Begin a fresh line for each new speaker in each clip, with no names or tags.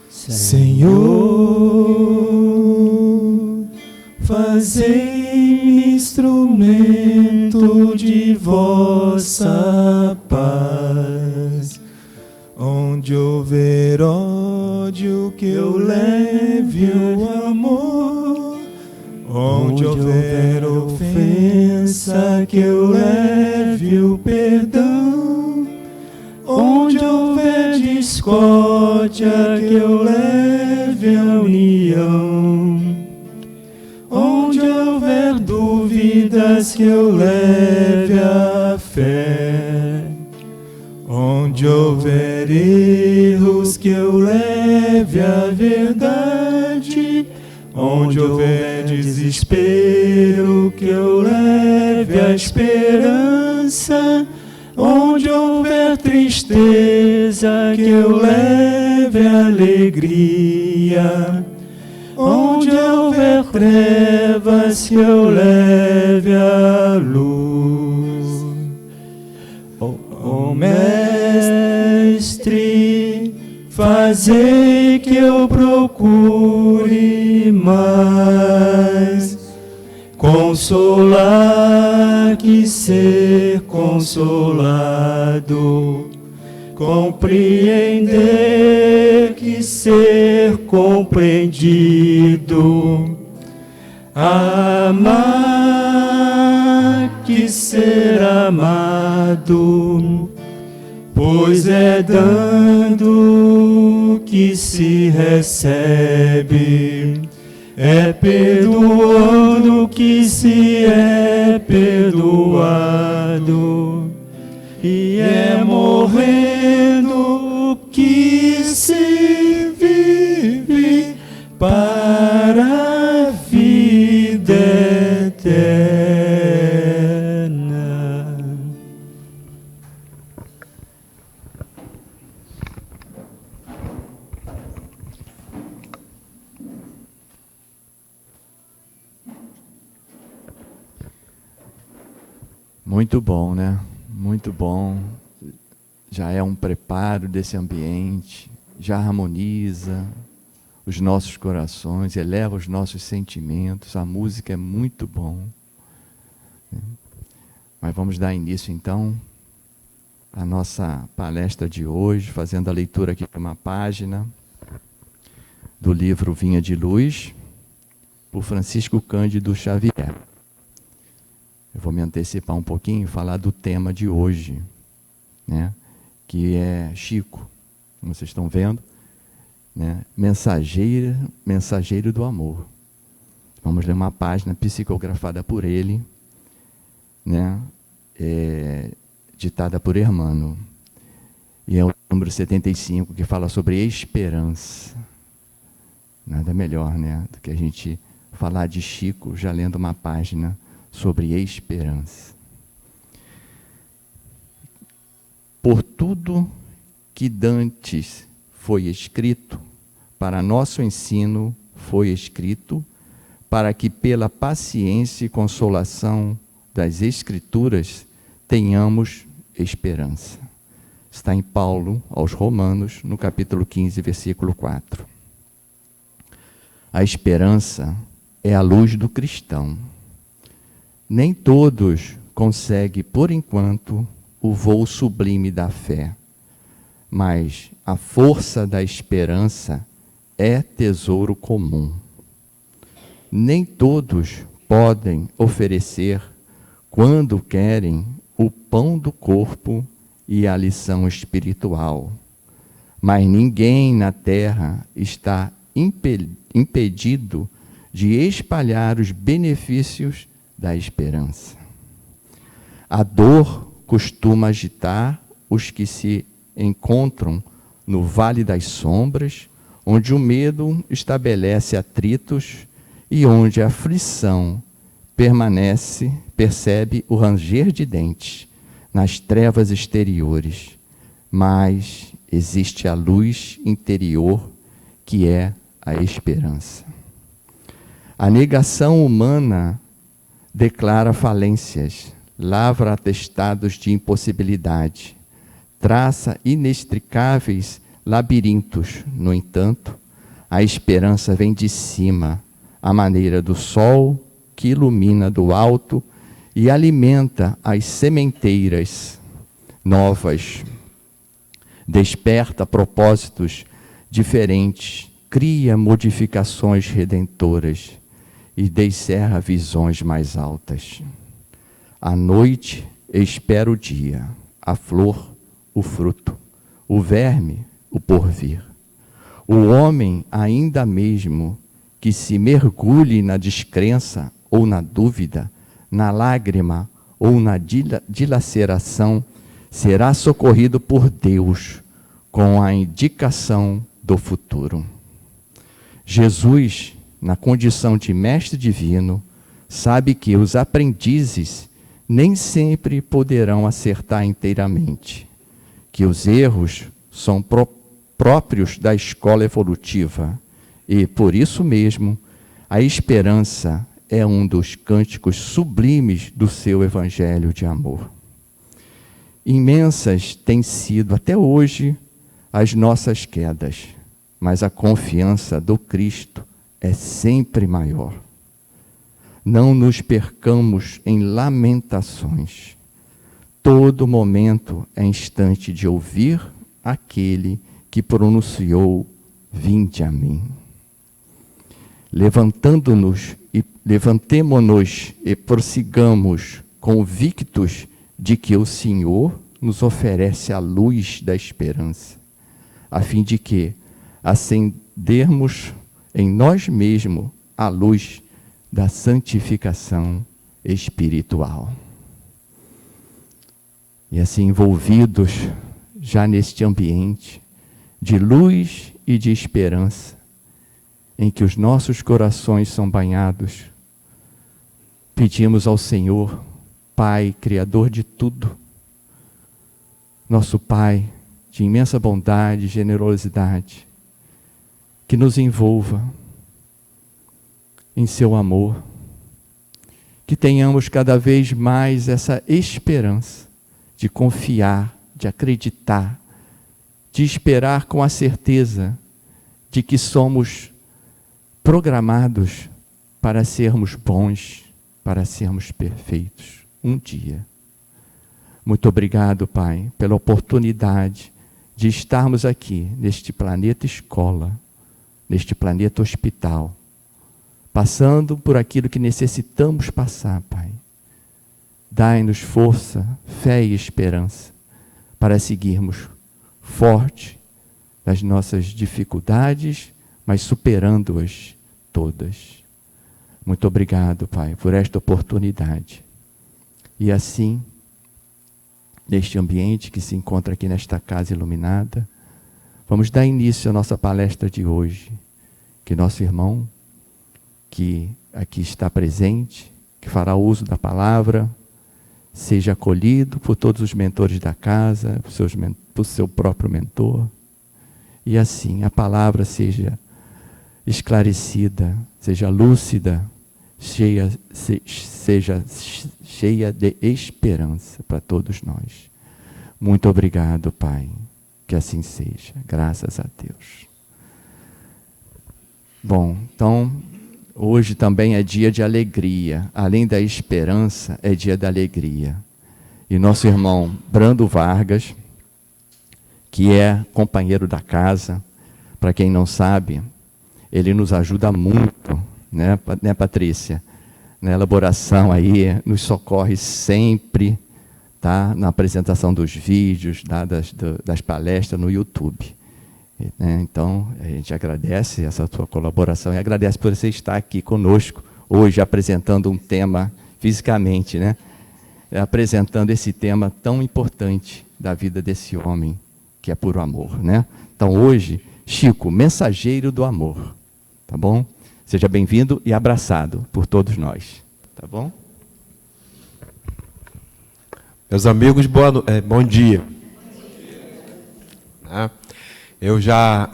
Senhor, fazei-me instrumento de vossa paz. Onde houver ódio, que eu leve o amor. Onde houver ofensa, que eu leve o perdão. Onde houver discórdia, que eu leve a união. Onde houver dúvidas, que eu leve a fé. Onde houver erros, que eu leve a verdade. Onde houver desespero, que eu leve a esperança. Onde houver tristeza, que eu leve a alegria. Onde houver trevas, que eu leve a luz. Ó Mestre, fazei que eu procure mais consolar que ser consolado, compreender que ser compreendido, amar que ser amado, pois é dando que se recebe, é perdoando que se é perdoado, e é morrendo que se vive para a vida eterna.
Muito bom, né? Muito bom. Já é um preparo desse ambiente, já harmoniza os nossos corações, eleva os nossos sentimentos. A música é muito bom. Mas vamos dar início então à nossa palestra de hoje, fazendo a leitura aqui de uma página do livro Vinha de Luz, por Francisco Cândido Xavier. Eu vou me antecipar um pouquinho e falar do tema de hoje, né? Que é Chico, como vocês estão vendo, né? Mensageiro do amor. Vamos ler uma página psicografada por ele, né? Ditada por Hermano. E é o número 75, que fala sobre esperança. Nada melhor, né, do que a gente falar de Chico já lendo uma página sobre esperança. Por tudo que dantes foi escrito, para nosso ensino foi escrito, para que pela paciência e consolação das Escrituras tenhamos esperança. Está em Paulo aos Romanos, no capítulo 15, versículo 4. A esperança é a luz do cristão. Nem todos conseguem, por enquanto, o voo sublime da fé, mas a força da esperança é tesouro comum. Nem todos podem oferecer, quando querem, o pão do corpo e a lição espiritual, mas ninguém na terra está impedido de espalhar os benefícios da esperança. A dor costuma agitar os que se encontram no vale das sombras, onde o medo estabelece atritos e onde a aflição percebe o ranger de dentes nas trevas exteriores, mas existe a luz interior que é a esperança. A negação humana declara falências, lavra atestados de impossibilidade, traça inextricáveis labirintos. No entanto, a esperança vem de cima, à maneira do sol que ilumina do alto e alimenta as sementeiras novas. Desperta propósitos diferentes, cria modificações redentoras e descerra visões mais altas. A noite espera o dia, a flor, o fruto, o verme, o porvir. O homem, ainda mesmo que se mergulhe na descrença ou na dúvida, na lágrima ou na dilaceração, será socorrido por Deus com a indicação do futuro. Jesus, na condição de mestre divino, sabe que os aprendizes nem sempre poderão acertar inteiramente, que os erros são próprios da escola evolutiva e, por isso mesmo, a esperança é um dos cânticos sublimes do seu evangelho de amor. Imensas têm sido, até hoje, as nossas quedas, mas a confiança do Cristo é sempre maior. Não nos percamos em lamentações. Todo momento é instante de ouvir aquele que pronunciou: vinde a mim. Levantemo-nos e prossigamos, convictos de que o Senhor nos oferece a luz da esperança, a fim de que acendermos em nós mesmos a luz da santificação espiritual. E assim, envolvidos já neste ambiente de luz e de esperança, em que os nossos corações são banhados, pedimos ao Senhor, Pai, Criador de tudo, nosso Pai de imensa bondade e generosidade, que nos envolva em seu amor, que tenhamos cada vez mais essa esperança de confiar, de acreditar, de esperar com a certeza de que somos programados para sermos bons, para sermos perfeitos um dia. Muito obrigado, Pai, pela oportunidade de estarmos aqui neste planeta escola, neste planeta hospital, passando por aquilo que necessitamos passar, Pai. Dai-nos força, fé e esperança para seguirmos forte nas nossas dificuldades, mas superando-as todas. Muito obrigado, Pai, por esta oportunidade. E assim, neste ambiente que se encontra aqui nesta casa iluminada, vamos dar início à nossa palestra de hoje. Que nosso irmão, que aqui está presente, que fará uso da palavra, seja acolhido por todos os mentores da casa, por seu próprio mentor, e assim a palavra seja esclarecida, seja lúcida, seja cheia de esperança para todos nós. Muito obrigado, Pai, que assim seja, graças a Deus. Bom, então, hoje também é dia de alegria, além da esperança, é dia da alegria. E nosso irmão Brando Vargas, que é companheiro da casa, para quem não sabe, ele nos ajuda muito, né, Patrícia? Na elaboração aí, nos socorre sempre, tá? Na apresentação dos vídeos, das palestras no YouTube. Então, a gente agradece essa sua colaboração e agradece por você estar aqui conosco hoje, apresentando um tema fisicamente, né? Apresentando esse tema tão importante da vida desse homem, que é puro amor, né? Então, hoje, Chico, mensageiro do amor, tá bom? Seja bem-vindo e abraçado por todos nós, tá bom?
Meus amigos, bom dia. Eu já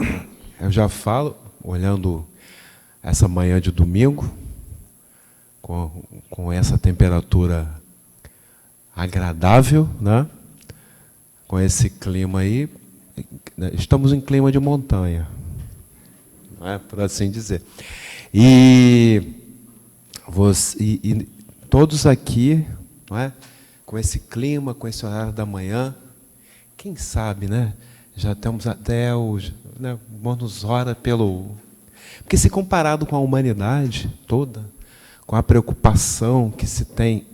falo, olhando essa manhã de domingo, com essa temperatura agradável, né? com esse clima aí, estamos em clima de montanha, não é, por assim dizer. E todos aqui, não é, com esse clima, com esse horário da manhã, quem sabe, né? Já temos até nos ora pelo... Porque se comparado com a humanidade toda, com a preocupação que se tem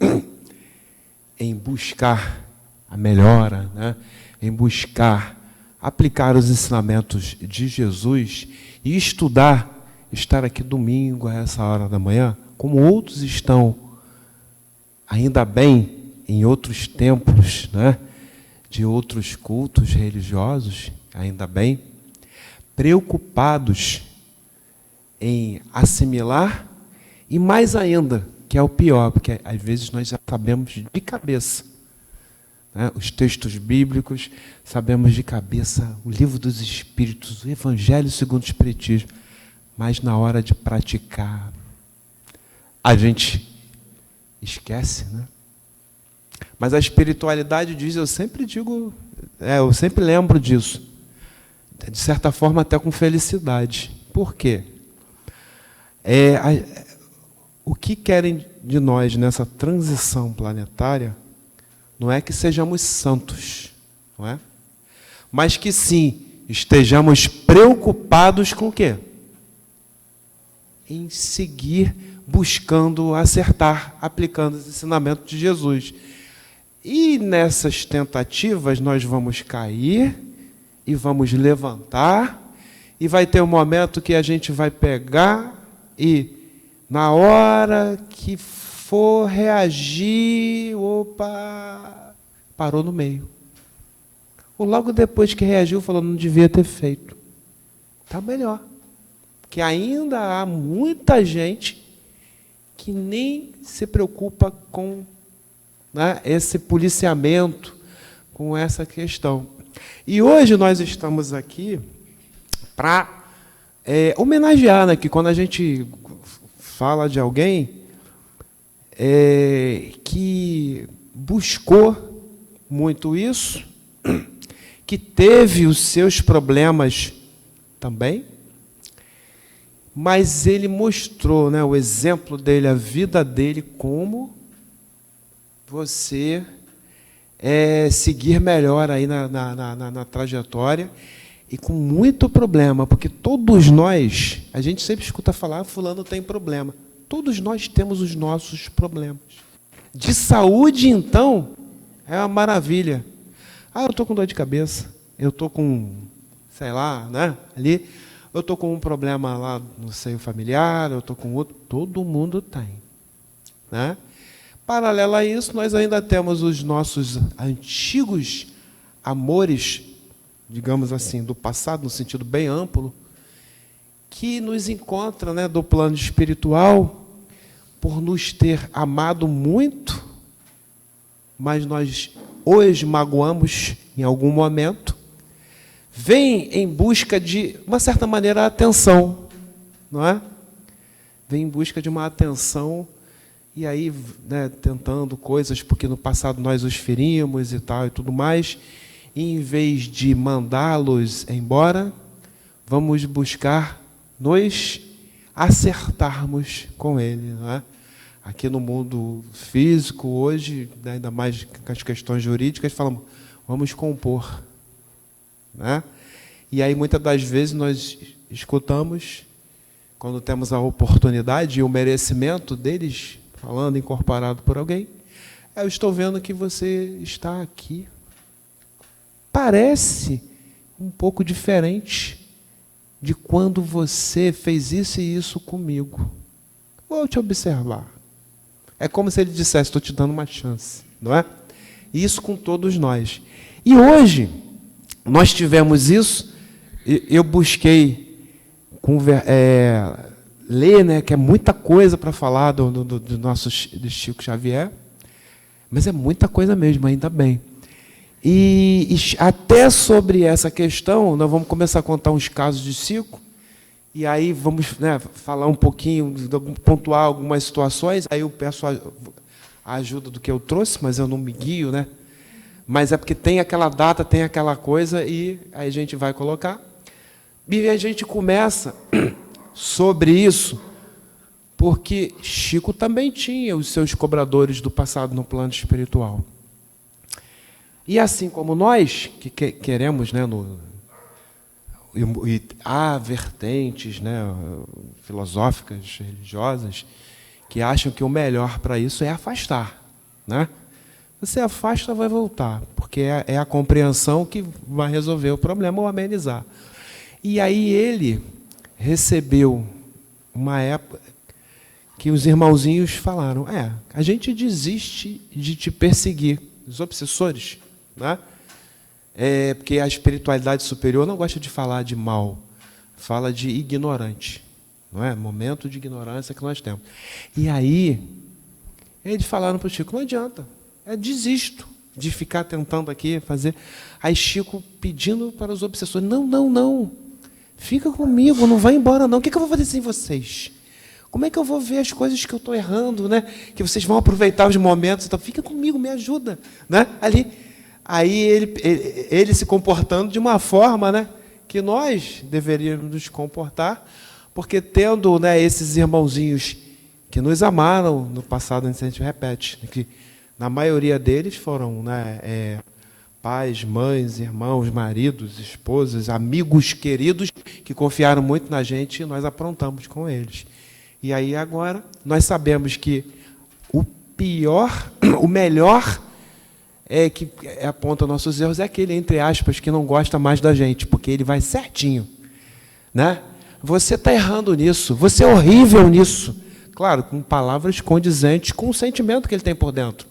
em buscar a melhora, né? Em buscar aplicar os ensinamentos de Jesus e estudar, estar aqui domingo a essa hora da manhã, como outros estão, ainda bem, em outros templos, né? De outros cultos religiosos, ainda bem, preocupados em assimilar e mais ainda, que é o pior, porque às vezes nós já sabemos de cabeça, né, os textos bíblicos, sabemos de cabeça o livro dos Espíritos, o Evangelho segundo o Espiritismo, mas na hora de praticar, a gente esquece, né? Mas a espiritualidade diz, eu sempre digo, eu sempre lembro disso, de certa forma até com felicidade. Por quê? O que querem de nós nessa transição planetária não é que sejamos santos, não é? Mas que sim, estejamos preocupados com o quê? Em seguir buscando acertar, aplicando os ensinamentos de Jesus. E nessas tentativas nós vamos cair e vamos levantar, e vai ter um momento que a gente vai pegar e, na hora que for reagir, opa, parou no meio. Ou logo depois que reagiu, falou, não devia ter feito. Está melhor. Porque ainda há muita gente que nem se preocupa com, né, esse policiamento, com essa questão. E hoje nós estamos aqui para homenagear, né, que quando a gente fala de alguém que buscou muito isso, que teve os seus problemas também, mas ele mostrou, né, o exemplo dele, a vida dele, como você seguir melhor aí na trajetória, e com muito problema, porque todos nós, a gente sempre escuta falar, fulano tem problema. Todos nós temos os nossos problemas. De saúde, então, é uma maravilha. Ah, eu estou com dor de cabeça, eu estou com, sei lá, né, ali, eu estou com um problema lá no seio familiar, eu estou com outro, todo mundo tem, né? Paralelo a isso, nós ainda temos os nossos antigos amores, digamos assim, do passado, no sentido bem amplo, que nos encontra, né, do plano espiritual, por nos ter amado muito, mas nós hoje magoamos em algum momento, vem em busca de, uma certa maneira, atenção, não é? Vem em busca de uma atenção, e aí, né, tentando coisas, porque no passado nós os ferimos e tal e tudo mais, e em vez de mandá-los embora, vamos buscar nos acertarmos com ele, não é? Aqui no mundo físico, hoje, ainda mais com as questões jurídicas, falamos, vamos compor, né? E aí, muitas das vezes, nós escutamos, quando temos a oportunidade e o merecimento deles, falando incorporado por alguém, eu estou vendo que você está aqui. Parece um pouco diferente de quando você fez isso e isso comigo. Vou te observar. É como se ele dissesse, estou te dando uma chance, não é? Isso com todos nós. E hoje, nós tivemos isso, eu busquei ler, né, que é muita coisa para falar de Chico Xavier, mas é muita coisa mesmo, ainda bem. E até sobre essa questão, nós vamos começar a contar uns casos de Chico, e aí vamos, né, falar um pouquinho, pontuar algumas situações, aí eu peço a ajuda do que eu trouxe, mas eu não me guio, né, mas é porque tem aquela data, tem aquela coisa, e aí a gente vai colocar. E a gente começa sobre isso, porque Chico também tinha os seus cobradores do passado no plano espiritual. E assim como nós, que queremos, né, e há vertentes, né, filosóficas, religiosas, que acham que o melhor para isso é afastar, né? Você afasta, vai voltar, porque é a compreensão que vai resolver o problema ou amenizar. E aí ele recebeu uma época que os irmãozinhos falaram: a gente desiste de te perseguir, os obsessores, né? Porque a espiritualidade superior não gosta de falar de mal, fala de ignorante, não é? Momento de ignorância que nós temos. E aí eles falaram para o Chico: não adianta, desisto de ficar tentando aqui fazer. Aí Chico pedindo para os obsessores: não, fica comigo, não vai embora não. O que eu vou fazer sem vocês? Como é que eu vou ver as coisas que eu estou errando, né? Que vocês vão aproveitar os momentos, então fica comigo, me ajuda, né? Aí ele se comportando de uma forma, né, que nós deveríamos nos comportar, porque tendo, né, esses irmãozinhos que nos amaram no passado, a gente repete, que na maioria deles foram, né, pais, mães, irmãos, maridos, esposas, amigos queridos que confiaram muito na gente e nós aprontamos com eles. E aí agora nós sabemos que o melhor que aponta nossos erros é aquele, entre aspas, que não gosta mais da gente, porque ele vai certinho, né? Você está errando nisso, você é horrível nisso. Claro, com palavras condizentes com o sentimento que ele tem por dentro.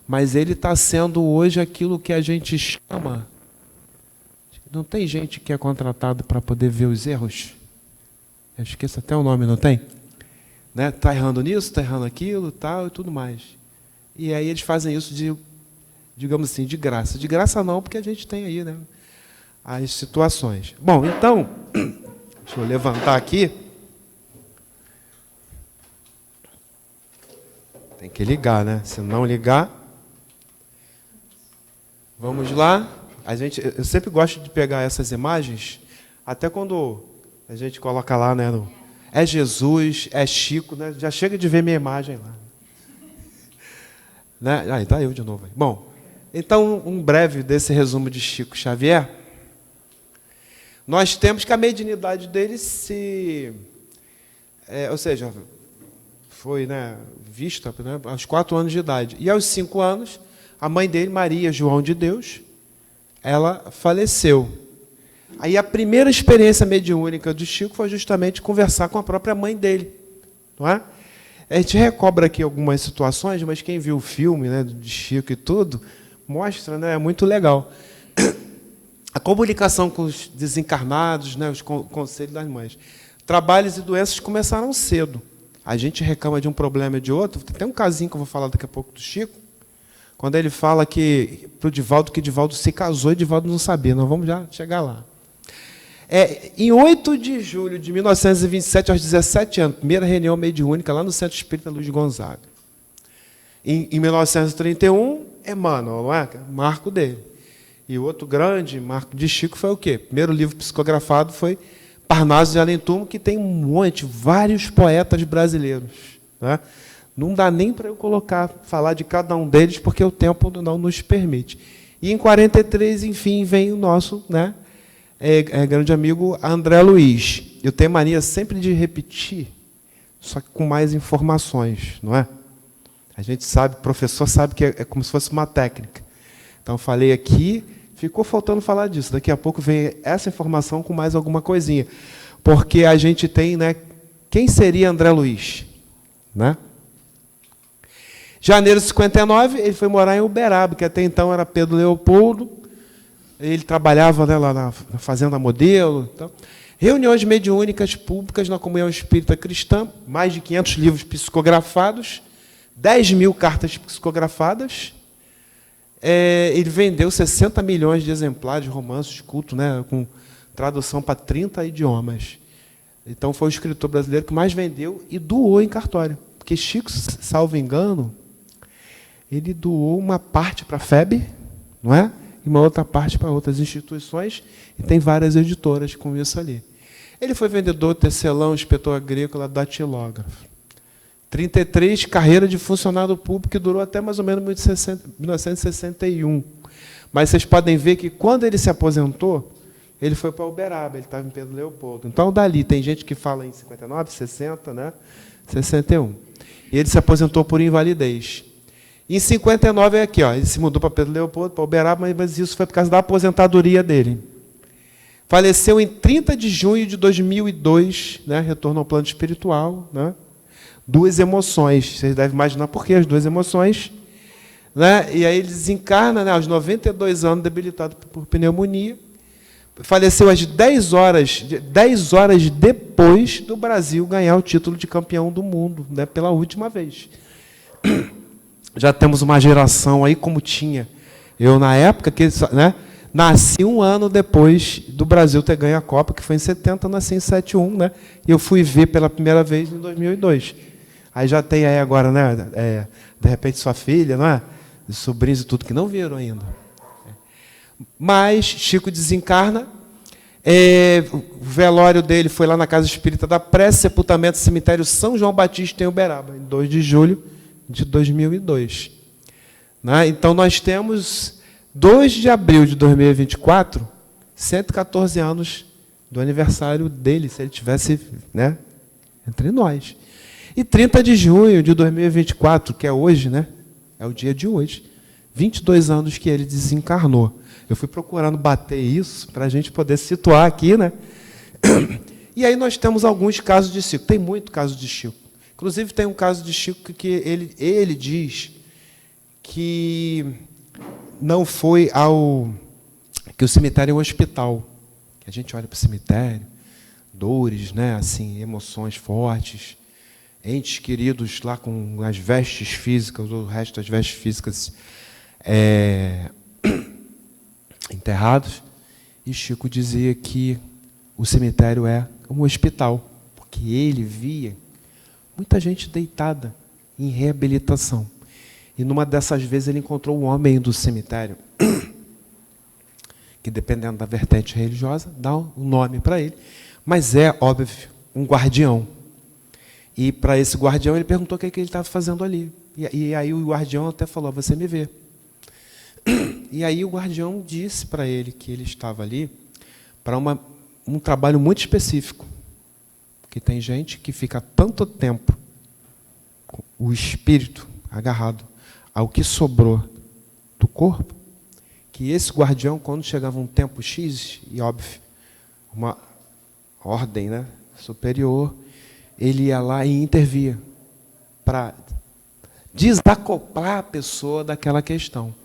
Mas ele está sendo hoje aquilo que a gente chama... Não tem gente que é contratado para poder ver os erros? Eu esqueço até o nome, não tem? Né? Está errando nisso, está errando aquilo, tal, e tudo mais. E aí eles fazem isso digamos assim, de graça. De graça não, porque a gente tem aí, né, as situações. Bom, então, deixa eu levantar aqui. Tem que ligar, né? Se não ligar... Vamos lá. Eu sempre gosto de pegar essas imagens, até quando a gente coloca lá, né, é Jesus, é Chico, né? Já chega de ver minha imagem lá. Né? Aí, tá eu de novo. Bom, então, um breve desse resumo de Chico Xavier. Nós temos que a mediunidade dele ou seja, foi, né, vista, né, aos 4 anos de idade. E aos 5 anos, a mãe dele, Maria João de Deus, ela faleceu. Aí a primeira experiência mediúnica do Chico foi justamente conversar com a própria mãe dele, não é? A gente recobra aqui algumas situações, mas quem viu o filme, né, de Chico e tudo, mostra, né, é muito legal. A comunicação com os desencarnados, né, os conselhos das mães. Trabalhos e doenças começaram cedo. A gente reclama de um problema e de outro. Tem um casinho que eu vou falar daqui a pouco do Chico, quando ele fala para o Divaldo que Divaldo se casou e Divaldo não sabia. Nós vamos já chegar lá. Em 8 de julho de 1927, aos 17 anos, primeira reunião mediúnica lá no Centro Espírita Luiz Gonzaga. Em 1931, Emmanuel, não é? Marco dele. E o outro grande marco de Chico foi o quê? O primeiro livro psicografado foi Parnaso de Além Túmulo, que tem vários poetas brasileiros, né? Não dá nem para eu falar de cada um deles, porque o tempo não nos permite. E em 43, enfim, vem o nosso, né, grande amigo André Luiz. Eu tenho mania sempre de repetir, só que com mais informações, não é? A gente sabe, o professor sabe que é como se fosse uma técnica. Então, falei aqui, ficou faltando falar disso. Daqui a pouco vem essa informação com mais alguma coisinha. Porque a gente tem, né, quem seria André Luiz? Né? Janeiro de 59, ele foi morar em Uberaba, que até então era Pedro Leopoldo. Ele trabalhava, né, lá na Fazenda Modelo. Então, reuniões mediúnicas públicas na Comunhão Espírita Cristã, mais de 500 livros psicografados, 10.000 cartas psicografadas. Ele vendeu 60 milhões de exemplares de romances de culto, né, com tradução para 30 idiomas. Então, foi o escritor brasileiro que mais vendeu e doou em cartório. Porque Chico, salvo engano, ele doou uma parte para a FEB, não é? E uma outra parte para outras instituições, e tem várias editoras com isso ali. Ele foi vendedor, tecelão, inspetor agrícola, datilógrafo. 33, carreira de funcionário público, que durou até mais ou menos 1961. Mas vocês podem ver que, quando ele se aposentou, ele foi para Uberaba, ele estava em Pedro Leopoldo. Então, dali, tem gente que fala em 59, 60, né? 61. E ele se aposentou por invalidez. Em 59 é aqui, ó, ele se mudou para Pedro Leopoldo, para Uberaba, mas isso foi por causa da aposentadoria dele. Faleceu em 30 de junho de 2002, né? Retorno ao plano espiritual, né? Duas emoções. Vocês devem imaginar por que as duas emoções, né? E aí ele desencarna, né, aos 92 anos, debilitado por pneumonia. Faleceu às 10 horas depois do Brasil ganhar o título de campeão do mundo, né, pela última vez. Já temos uma geração aí, como tinha eu na época, que, né, nasci um ano depois do Brasil ter ganho a Copa, que foi em 70, eu nasci em 71, né, e eu fui ver pela primeira vez em 2002. Aí já tem aí agora, né, de repente sua filha, não é? Os sobrinhos e tudo, que não viram ainda. Mas Chico desencarna, o velório dele foi lá na Casa Espírita da Prece, sepultamento do cemitério São João Batista, em Uberaba, em 2 de julho de 2002. Né? Então, nós temos 2 de abril de 2024, 114 anos do aniversário dele, se ele tivesse, né, entre nós. E 30 de junho de 2024, que é hoje, né? É o dia de hoje. 22 anos que ele desencarnou. Eu fui procurando bater isso para a gente poder situar aqui, né? E aí nós temos alguns casos de Chico. Tem muito caso de Chico. Inclusive tem um caso de Chico que ele diz que não foi que o cemitério é um hospital. Que a gente olha para o cemitério, dores, né? Assim, emoções fortes, entes queridos lá com as vestes físicas, o resto das vestes físicas enterrados. E Chico dizia que o cemitério é um hospital, porque ele via muita gente deitada em reabilitação. E numa dessas vezes ele encontrou um homem do cemitério, que dependendo da vertente religiosa, dá um nome para ele, mas é, óbvio, um guardião. E para esse guardião ele perguntou o que ele estava fazendo ali. E aí o guardião até falou: você me vê. E aí o guardião disse para ele que ele estava ali para um trabalho muito específico. Porque tem gente que fica tanto tempo com o espírito agarrado ao que sobrou do corpo, que esse guardião, quando chegava um tempo X, e óbvio, uma ordem, né, superior, ele ia lá e intervia para desacoplar a pessoa daquela questão.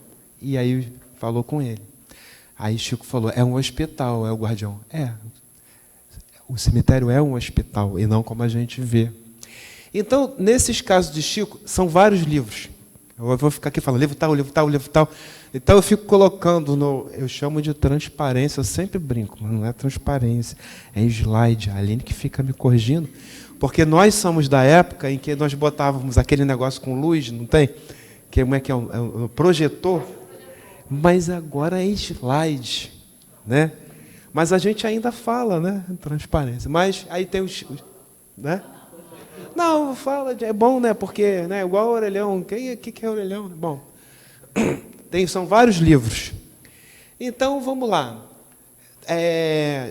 E aí falou com ele. Aí Chico falou: é um hospital, é o guardião. O cemitério é um hospital, e não como a gente vê. Então, nesses casos de Chico, são vários livros. Eu vou ficar aqui falando livro tal, livro tal, livro tal. Então eu fico colocando eu chamo de transparência, eu sempre brinco, mas não é transparência, é slide. A Aline que fica me corrigindo, porque nós somos da época em que nós botávamos aquele negócio com luz, não tem? Como é que é um projetor? Mas agora é slide, né? Mas a gente ainda fala, né? Transparência. Mas aí tem os, né? Não, fala, é bom, né? Porque, né, igual o orelhão. O que é orelhão? Bom, são vários livros. Então, vamos lá.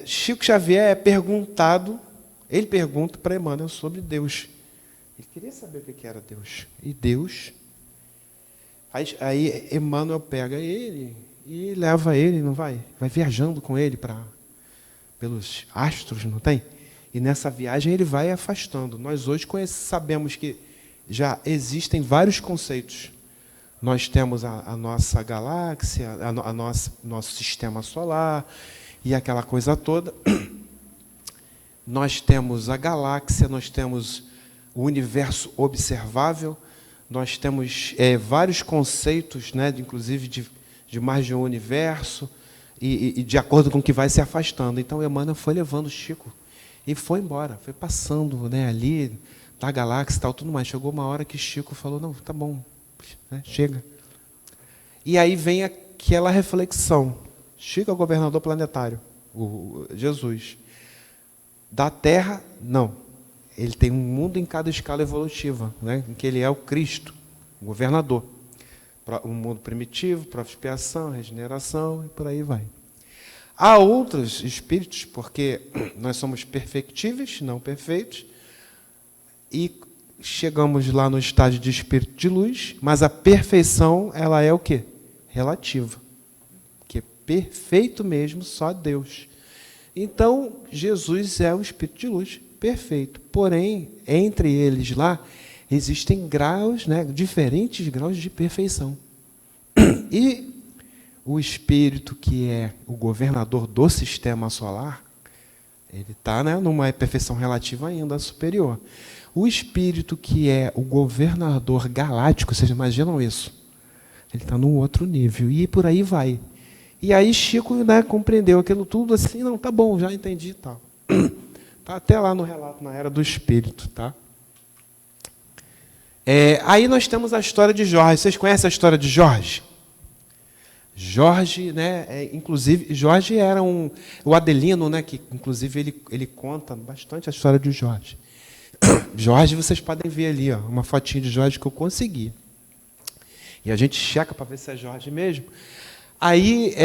Chico Xavier é perguntado, ele pergunta para Emmanuel sobre Deus. Ele queria saber o que era Deus. E Deus... Aí Emmanuel pega ele e leva ele, não vai? Vai viajando com ele pelos astros, não tem? E nessa viagem ele vai afastando. Nós hoje sabemos que já existem vários conceitos. Nós temos a nossa galáxia, nosso sistema solar e aquela coisa toda. Nós temos a galáxia, nós temos o universo observável, nós temos vários conceitos, né, inclusive de mais de um universo, e de acordo com o que vai se afastando. Então, Emmanuel foi levando Chico e foi embora, foi passando, né, ali, da galáxia e tal, tudo mais. Chegou uma hora que Chico falou: não, tá bom, né, chega. E aí vem aquela reflexão. Chico é o governador planetário, Jesus. Da Terra, não. Ele tem um mundo em cada escala evolutiva, né? Em que ele é o Cristo, o governador. Um mundo primitivo, prova de expiação, regeneração e por aí vai. Há outros espíritos, porque nós somos perfectíveis, não perfeitos, e chegamos lá no estágio de espírito de luz, mas a perfeição, ela é o quê? Relativa. Porque perfeito mesmo, só Deus. Então, Jesus é o espírito de luz, perfeito. Porém, entre eles lá, existem graus, né, diferentes graus de perfeição. E o espírito que é o governador do sistema solar, ele está, né, numa perfeição relativa ainda superior. O espírito que é o governador galáctico, vocês imaginam isso? Ele está num outro nível, e por aí vai. E aí Chico, né, compreendeu aquilo tudo assim, não, tá bom, já entendi e tal. Está até lá no relato, na Era do Espírito. Tá? Aí nós temos a história de Jorge. Vocês conhecem a história de Jorge? Jorge, né, inclusive, Jorge era o Adelino, né, que inclusive ele conta bastante a história de Jorge. Jorge, vocês podem ver ali, ó, uma fotinha de Jorge que eu consegui. E a gente checa para ver se é Jorge mesmo. Aí,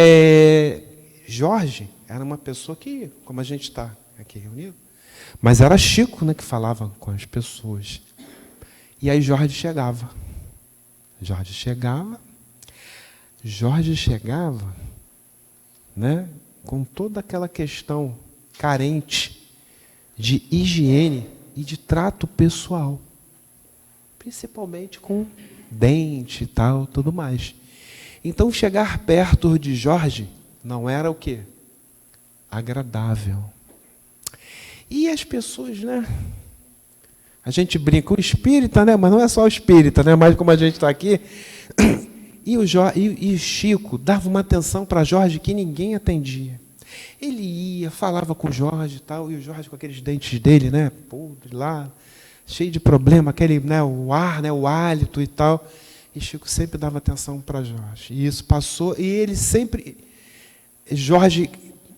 Jorge era uma pessoa que, como a gente está aqui reunido, mas era Chico, né, que falava com as pessoas. E aí Jorge chegava, né, com toda aquela questão carente de higiene e de trato pessoal, principalmente com dente e tal, tudo mais. Então, chegar perto de Jorge não era o quê? Agradável. E as pessoas, né? A gente brinca, o espírita, né? Mas não é só o espírita, né? Mas como a gente está aqui. E o Chico dava uma atenção para Jorge que ninguém atendia. Ele ia, falava com o Jorge e tal, e o Jorge com aqueles dentes dele, né? Podre lá, cheio de problema, aquele, né? O ar, né? O hálito e tal. E Chico sempre dava atenção para Jorge. E isso passou, e ele sempre... Jorge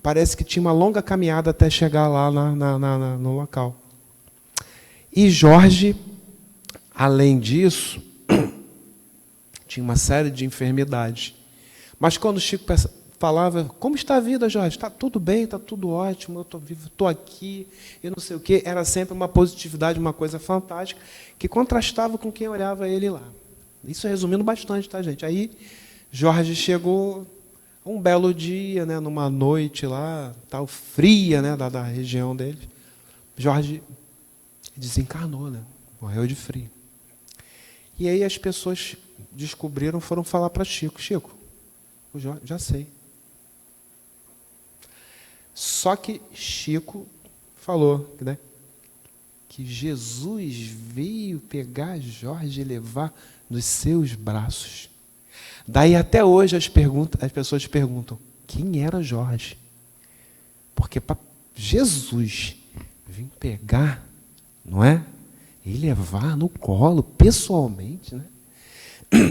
parece que tinha uma longa caminhada até chegar lá no local. E Jorge, além disso, tinha uma série de enfermidades. Mas quando Chico falava, como está a vida, Jorge? Está tudo bem, está tudo ótimo, eu estou vivo, estou aqui, e não sei o quê. Era sempre uma positividade, uma coisa fantástica, que contrastava com quem olhava ele lá. Isso resumindo bastante, tá, gente? Aí Jorge chegou um belo dia, né, numa noite lá, tal, fria, né, da região dele. Jorge desencarnou, né? Morreu de frio. E aí as pessoas descobriram, foram falar para Chico. Chico, o Jorge, já sei. Só que Chico falou, né, que Jesus veio pegar Jorge e levar nos seus braços. Daí até hoje as pessoas perguntam, quem era Jorge? Porque para Jesus vir pegar, não é? E levar no colo, pessoalmente, né?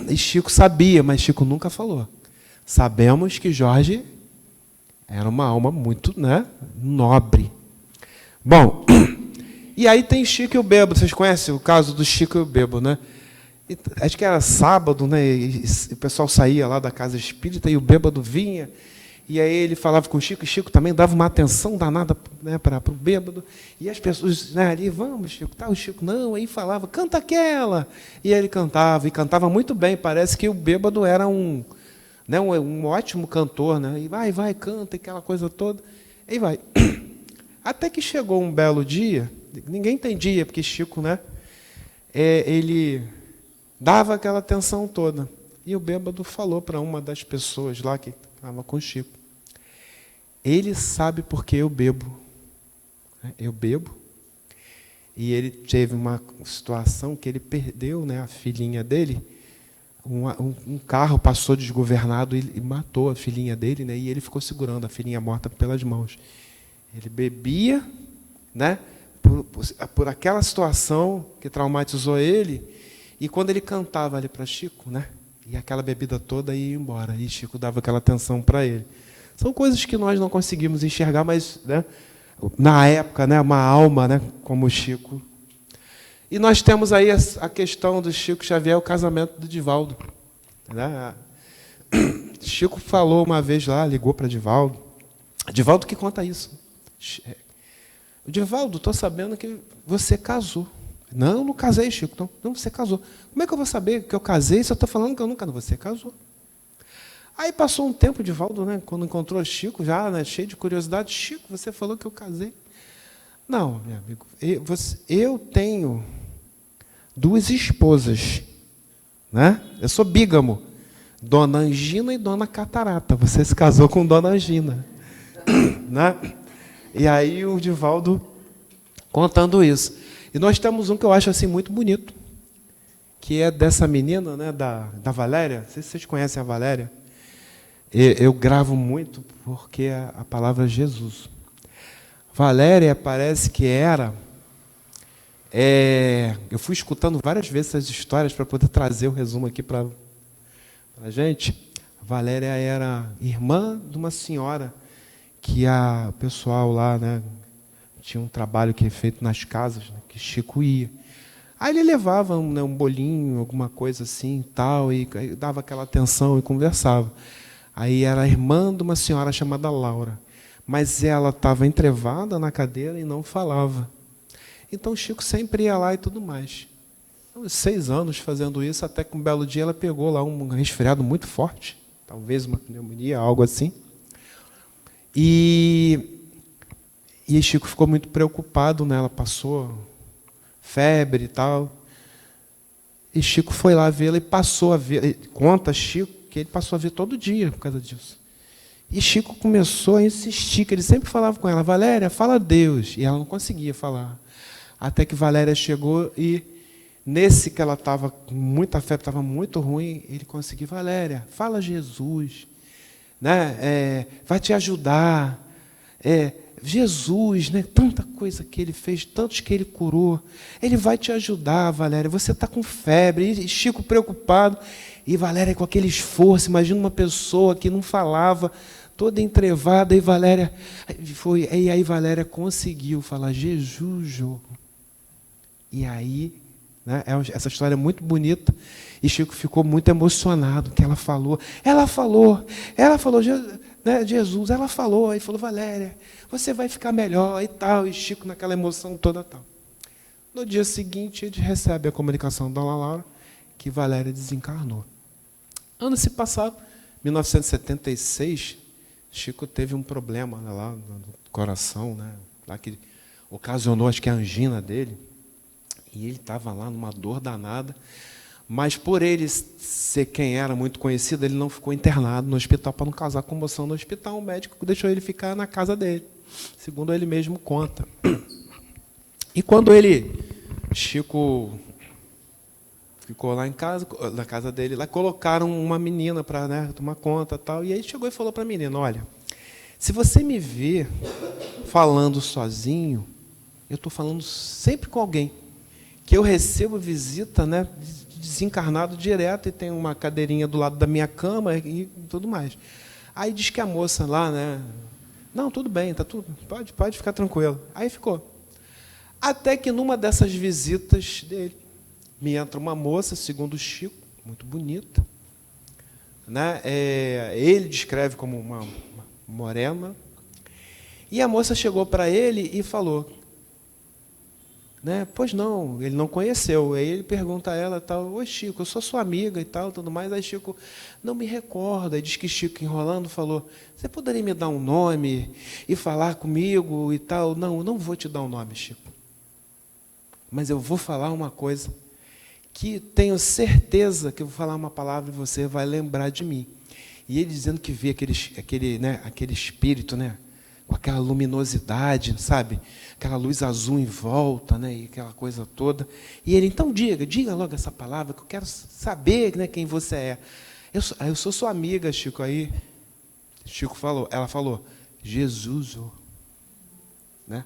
E Chico sabia, mas Chico nunca falou. Sabemos que Jorge era uma alma muito, né, nobre. Bom, e aí tem Chico e o Bêbado. Vocês conhecem o caso do Chico e o Bêbado, né? E, acho que era sábado, né? E o pessoal saía lá da casa espírita e o Bêbado vinha. E aí ele falava com o Chico, e Chico também dava uma atenção danada, né, para o Bêbado. E as pessoas, né, ali, vamos, Chico, tá, o Chico, não, aí falava, canta aquela. E aí ele cantava, e cantava muito bem. Parece que o Bêbado era um ótimo cantor, né? E vai, canta, aquela coisa toda. E vai. Até que chegou um belo dia, ninguém entendia, porque Chico, né, ele dava aquela atenção toda. E o Bêbado falou para uma das pessoas lá que estava com o Chico, ele sabe por que eu bebo. Eu bebo. E ele teve uma situação que ele perdeu, né, a filhinha dele. Um carro passou desgovernado e matou a filhinha dele, né, e ele ficou segurando a filhinha morta pelas mãos. Ele bebia, né, por aquela situação que traumatizou ele. E quando ele cantava ali para Chico, né, E aquela bebida toda ia embora. E Chico dava aquela atenção para ele. São coisas que nós não conseguimos enxergar, mas, né, na época, né, uma alma, né, como o Chico. E nós temos aí a questão do Chico Xavier, o casamento do Divaldo. Né? Chico falou uma vez lá, ligou para Divaldo. Divaldo que conta isso. Divaldo, estou sabendo que você casou. Não, não casei, Chico. Não, você casou. Como é que eu vou saber que eu casei se eu estou falando que eu nunca... Você casou. Aí passou um tempo, Divaldo, né, quando encontrou Chico, já, né, cheio de curiosidade. Chico, você falou que eu casei. Não, meu amigo, eu tenho 2 esposas. Né? Eu sou bígamo. Dona Angina e Dona Catarata. Você se casou com Dona Angina. Né? E aí o Divaldo contando isso. E nós temos um que eu acho assim muito bonito, que é dessa menina, né, da Valéria. Não sei se vocês conhecem a Valéria. Eu gravo muito porque a palavra é Jesus. Valéria parece que era... eu fui escutando várias vezes essas histórias para poder trazer o resumo aqui para a gente. Valéria era irmã de uma senhora que o pessoal lá, né, tinha um trabalho que é feito nas casas, né, que Chico ia. Aí ele levava um bolinho, alguma coisa assim, tal, e dava aquela atenção e conversava. Aí era irmã de uma senhora chamada Laura, mas ela estava entrevada na cadeira e não falava. Então Chico sempre ia lá e tudo mais. 6 anos fazendo isso, até que um belo dia ela pegou lá um resfriado muito forte, talvez uma pneumonia, algo assim. E Chico ficou muito preocupado, né? Ela passou febre e tal. E Chico foi lá vê-la e passou a ver. Conta Chico que ele passou a ver todo dia por causa disso. E Chico começou a insistir, que ele sempre falava com ela, Valéria, fala a Deus. E ela não conseguia falar. Até que Valéria chegou e, nesse que ela estava com muita febre, estava muito ruim, ele conseguiu, Valéria, fala Jesus, né? Vai te ajudar. Jesus, né? Tanta coisa que ele fez, tantos que ele curou. Ele vai te ajudar, Valéria. Você está com febre. E Chico preocupado. E Valéria com aquele esforço. Imagina uma pessoa que não falava, toda entrevada. E Valéria e aí Valéria conseguiu falar Jesus. E aí, né, essa história é muito bonita. E Chico ficou muito emocionado que ela falou, né, Jesus, ela falou, aí falou, Valéria, você vai ficar melhor e tal, e Chico naquela emoção toda tal. No dia seguinte, ele recebe a comunicação da Dona Laura que Valéria desencarnou. Anos se passaram, 1976, Chico teve um problema, né, lá no coração, né, lá que ocasionou, acho que a angina dele, e ele estava lá numa dor danada. Mas por ele ser quem era muito conhecido, ele não ficou internado no hospital para não causar comoção no hospital. O médico deixou ele ficar na casa dele, segundo ele mesmo conta. E quando Chico ficou lá em casa, na casa dele, lá colocaram uma menina para, né, tomar conta e tal. E aí chegou e falou para a menina, olha, se você me vê falando sozinho, eu estou falando sempre com alguém, que eu recebo visita, né, desencarnado direto, e tem uma cadeirinha do lado da minha cama e tudo mais. Aí diz que a moça lá, né, não, tudo bem, tá tudo, pode ficar tranquilo. Aí ficou. Até que numa dessas visitas dele, me entra uma moça, segundo o Chico, muito bonita, né, ele descreve como uma morena, e a moça chegou para ele e falou, né? Pois não, ele não conheceu. Aí ele pergunta a ela, tal, oi Chico, eu sou sua amiga e tal, tudo mais. Aí Chico não me recorda. Aí diz que Chico, enrolando, falou, você poderia me dar um nome e falar comigo e tal? Não vou te dar um nome, Chico. Mas eu vou falar uma coisa que tenho certeza que eu vou falar uma palavra e você vai lembrar de mim. E ele dizendo que vê aquele espírito, né, com aquela luminosidade, sabe? Aquela luz azul em volta, né? E aquela coisa toda. E ele, então diga logo essa palavra, que eu quero saber, né, quem você é. Eu sou sua amiga, Chico. Aí ela falou, Jesus. Né?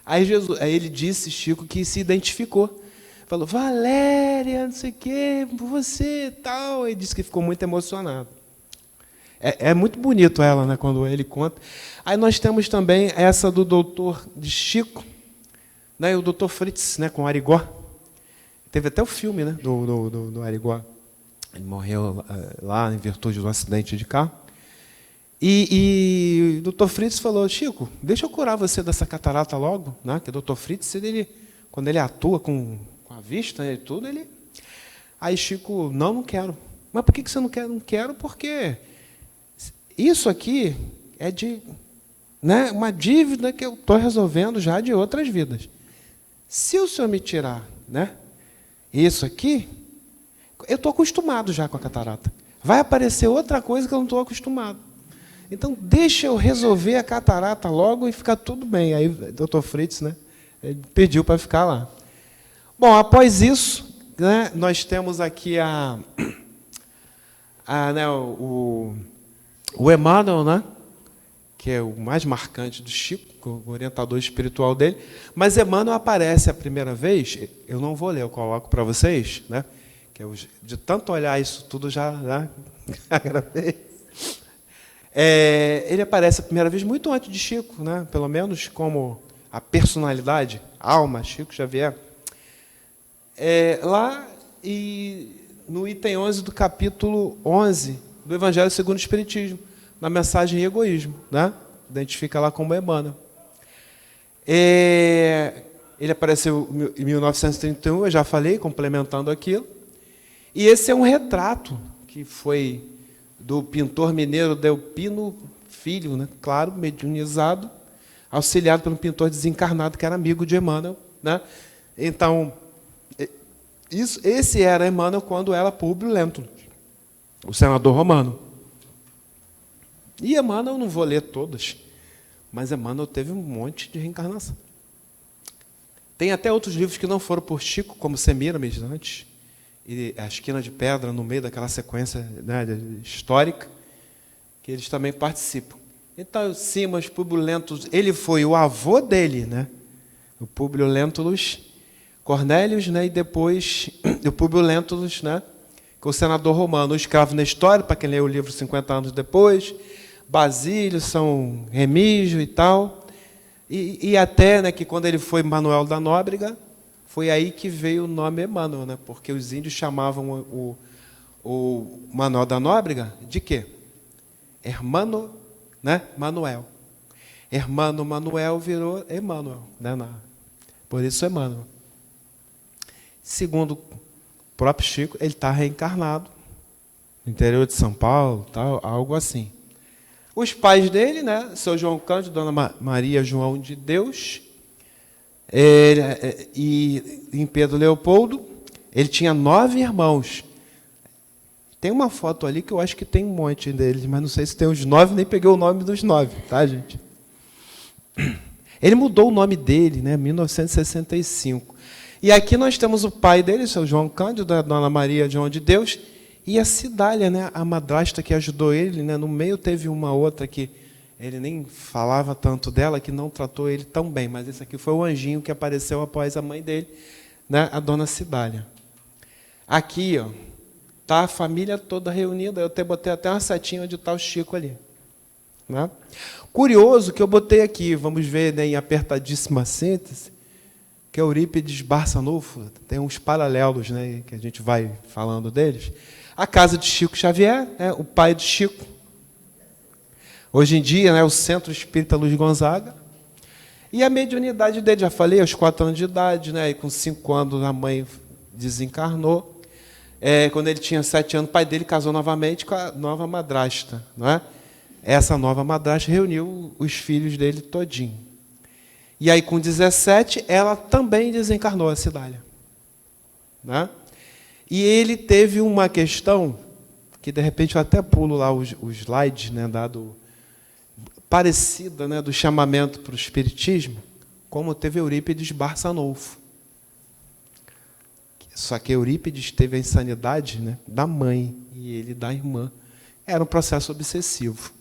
Aí ele disse, Chico, que se identificou. falou, Valéria, não sei o quê, você e tal. Ele disse que ficou muito emocionado. É muito bonito ela, né, quando ele conta. Aí nós temos também essa do doutor de Chico, né, e o doutor Fritz, né, com Arigó. Teve até o filme, né, do Arigó. Ele morreu lá em virtude do acidente de carro. E o doutor Fritz falou, Chico, deixa eu curar você dessa catarata logo, né? Que o doutor Fritz, quando ele atua com a vista, né, e tudo, ele... Aí Chico, não quero. Mas por que você não quer? Não quero porque isso aqui é né, uma dívida que eu estou resolvendo já de outras vidas. Se o senhor me tirar, né, isso aqui, eu estou acostumado já com a catarata. Vai aparecer outra coisa que eu não estou acostumado. Então, deixa eu resolver a catarata logo e ficar tudo bem. Aí o doutor Fritz, né, ele pediu para ficar lá. Bom, após isso, né, nós temos aqui né, o Emmanuel, né, que é o mais marcante do Chico, o orientador espiritual dele. Mas Emmanuel aparece a primeira vez, eu não vou ler, eu coloco para vocês, né, que eu, de tanto olhar isso tudo já gravei. Ele aparece a primeira vez muito antes de Chico, né? Pelo menos como a personalidade, alma, Chico Xavier. Lá no item 11 do capítulo 11 do Evangelho segundo o Espiritismo, na mensagem egoísmo, né? Identifica lá como Emmanuel. Ele apareceu em 1931, eu já falei, complementando aquilo. E esse é um retrato que foi do pintor mineiro Delpino Filho, né? Claro, mediunizado, auxiliado por um pintor desencarnado que era amigo de Emmanuel, né? Então, esse era Emmanuel quando era Públio Lentulus, o senador romano. E Emmanuel, não vou ler todas, mas Emmanuel teve um monte de reencarnação. Tem até outros livros que não foram por Chico, como Semíramis antes, e a Esquina de Pedra, no meio daquela sequência, né, histórica, que eles também participam. Então, Simas, Públio Lentulus, ele foi o avô dele, né? O Públio Lentulus Cornélios, né? E depois o Públio Lentulus, né? Que é o senador romano, o escravo na história, para quem lê o livro 50 anos depois, Basílio, São Remígio e tal. E até, né, que quando ele foi Manuel da Nóbrega, foi aí que veio o nome Emmanuel, né? Porque os índios chamavam o Manuel da Nóbrega de quê? Hermano, né? Manuel. Hermano Manuel virou Emmanuel, né? Por isso Emmanuel. Segundo o próprio Chico, ele está reencarnado no interior de São Paulo, tal, algo assim. Os pais dele, né? Seu João Cândido, Dona Maria João de Deus, e em Pedro Leopoldo, ele tinha 9 irmãos. Tem uma foto ali que eu acho que tem um monte deles, mas não sei se tem os 9, nem peguei o nome dos 9, tá, gente? Ele mudou o nome dele, né, em 1965. E aqui nós temos o pai dele, seu João Cândido, a Dona Maria João de Deus, e a Cidália, né, a madrasta que ajudou ele, né, no meio teve uma outra que ele nem falava tanto dela, que não tratou ele tão bem, mas esse aqui foi o anjinho que apareceu após a mãe dele, né, a Dona Cidália. Aqui, ó, tá a família toda reunida, eu botei até uma setinha onde está o Chico ali. Né? Curioso que eu botei aqui, vamos ver, né, em apertadíssima síntese, que é Eurípides Barçanufo, tem uns paralelos, né, que a gente vai falando deles. A casa de Chico Xavier, né, o pai de Chico. Hoje em dia, né, o Centro Espírita Luiz Gonzaga. E a mediunidade dele, já falei, aos 4 anos de idade, né, e com 5 anos a mãe desencarnou. Quando ele tinha 7 anos, o pai dele casou novamente com a nova madrasta. Não é? Essa nova madrasta reuniu os filhos dele todinho. E aí, com 17, ela também desencarnou, a Cidália. Né? E ele teve uma questão, que de repente eu até pulo lá os slides, né, parecida, né, do chamamento para o Espiritismo, como teve Eurípides Barçanufo. Só que Eurípides teve a insanidade, né, da mãe e ele da irmã. Era um processo obsessivo.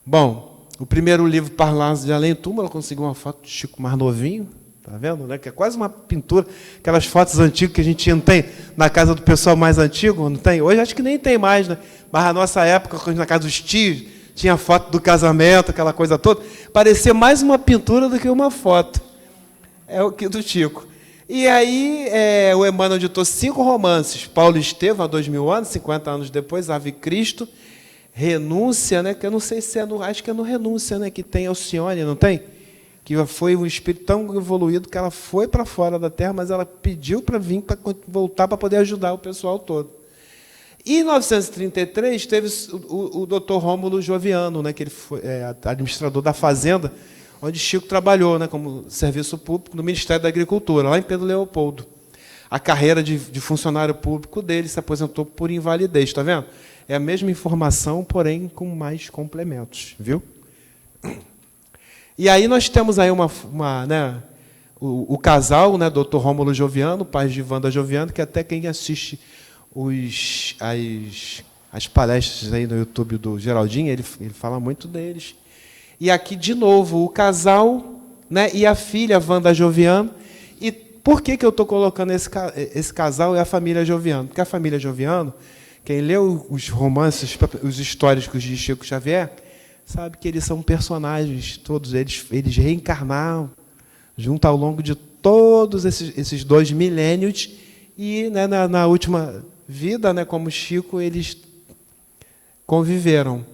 Bom, o primeiro livro, Parlando de Além Túmulo, ela conseguiu uma foto de Chico mais novinho, Tá vendo, né? Que é quase uma pintura, aquelas fotos antigas que a gente não tem na casa do pessoal mais antigo, não tem? Hoje acho que nem tem mais, né? Mas na nossa época, na casa dos tios, tinha foto do casamento, aquela coisa toda. Parecia mais uma pintura do que uma foto. É o que do Chico. E aí, o Emmanuel ditou 5 romances. Paulo e Estevão, há 2000 anos, 50 anos depois, Ave Cristo, Renúncia, né? Que eu não sei se é acho que é no Renúncia, né? Que tem Alcione, não tem? Que foi um espírito tão evoluído que ela foi para fora da Terra, mas ela pediu para vir, para voltar, para poder ajudar o pessoal todo. E em 1933 teve o Dr. Rômulo Joviano, né, que ele foi administrador da fazenda, onde Chico trabalhou, né, como serviço público no Ministério da Agricultura, lá em Pedro Leopoldo. A carreira de funcionário público dele se aposentou por invalidez, está vendo? É a mesma informação, porém com mais complementos, viu? E aí nós temos aí né, o casal, né, Dr. Rômulo Joviano, pai de Wanda Joviano, que até quem assiste as palestras aí no YouTube do Geraldinho, ele fala muito deles. E aqui, de novo, o casal, né, e a filha, Wanda Joviano. E por que eu estou colocando esse casal e a família Joviano? Porque a família Joviano, quem leu os romances, os históricos de Chico Xavier, sabe que eles são personagens, todos eles reencarnaram junto ao longo de todos esses 2 milênios e, né, na última vida, né, como Chico, eles conviveram.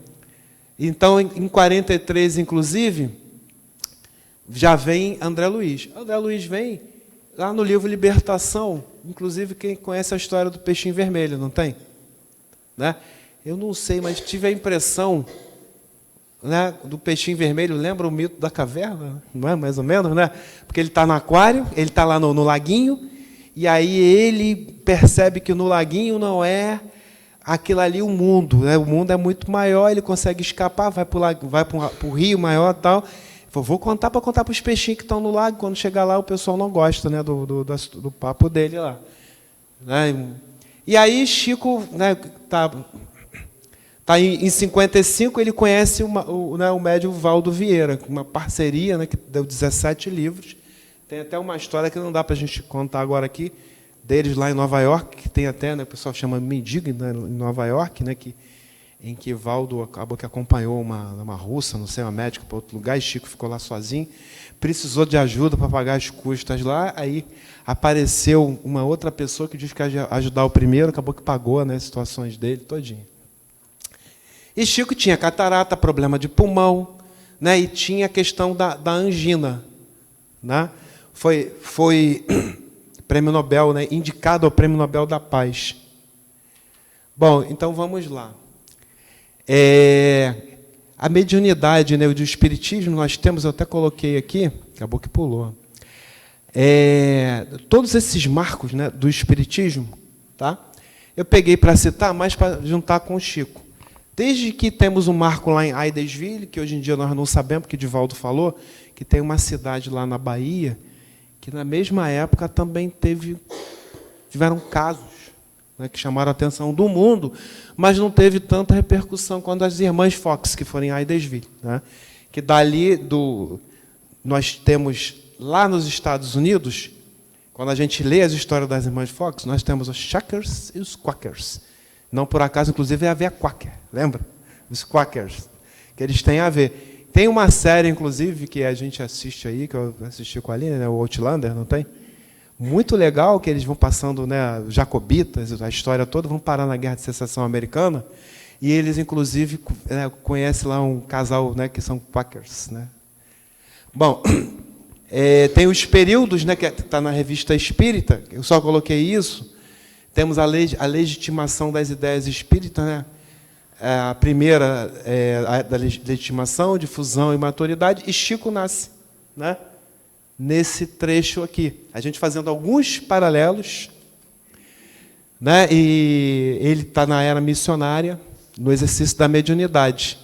Então, em 43, inclusive, já vem André Luiz. André Luiz vem lá no livro Libertação, inclusive quem conhece a história do peixinho vermelho, não tem? Né? Eu não sei, mas tive a impressão, né, do peixinho vermelho, lembra o mito da caverna? Não é mais ou menos, né? Porque ele está no aquário, ele está lá no laguinho, e aí ele percebe que no laguinho não é aquilo ali o mundo, né? O mundo é muito maior, ele consegue escapar, vai para o rio maior e tal. Vou contar para os peixinhos que estão no lago, quando chegar lá o pessoal não gosta, né, do papo dele lá. Né? E aí Chico, né, tá em 55, ele conhece o médium Valdo Vieira, uma parceria, né, que deu 17 livros. Tem até uma história que não dá para a gente contar agora aqui, deles lá em Nova York, que tem até, né, o pessoal chama mendigo, né, em Nova York, né, em que Valdo acabou que acompanhou uma russa, não sei, uma médica para outro lugar, e Chico ficou lá sozinho, precisou de ajuda para pagar as custas lá, aí apareceu uma outra pessoa que disse que ia ajudar o primeiro, acabou que pagou, né, as situações dele todinho. E Chico tinha catarata, problema de pulmão, né, e tinha a questão da angina. Né? Foi prêmio Nobel, né, indicado ao Prêmio Nobel da Paz. Bom, então vamos lá. A mediunidade, né, do espiritismo, nós temos, eu até coloquei aqui, acabou que pulou. Todos esses marcos, né, do espiritismo, tá? Eu peguei para citar, mais para juntar com o Chico. Desde que temos um marco lá em Aidesville, que hoje em dia nós não sabemos, porque Divaldo falou, que tem uma cidade lá na Bahia, que na mesma época também tiveram casos, né, que chamaram a atenção do mundo, mas não teve tanta repercussão quanto as irmãs Fox, que foram em Aidesville. Né? Que dali, nós temos lá nos Estados Unidos, quando a gente lê as histórias das irmãs Fox, nós temos os Shackers e os Quakers. Não por acaso, inclusive, é a ver Quaker, lembra? Os Quakers, que eles têm a ver. Tem uma série, inclusive, que a gente assiste aí, que eu assisti com a Aline, né, o Outlander, não tem? Muito legal, que eles vão passando, né, jacobitas, a história toda, vão parar na Guerra de Secessão Americana, e eles, inclusive, conhecem lá um casal, né, que são Quakers. Né? Bom, tem os períodos, né, que está na Revista Espírita, eu só coloquei isso. Temos a legitimação das ideias espíritas, né? A primeira é a da legitimação, difusão e maturidade, e Chico nasce, né, nesse trecho aqui. A gente fazendo alguns paralelos, né, e ele está na era missionária, no exercício da mediunidade.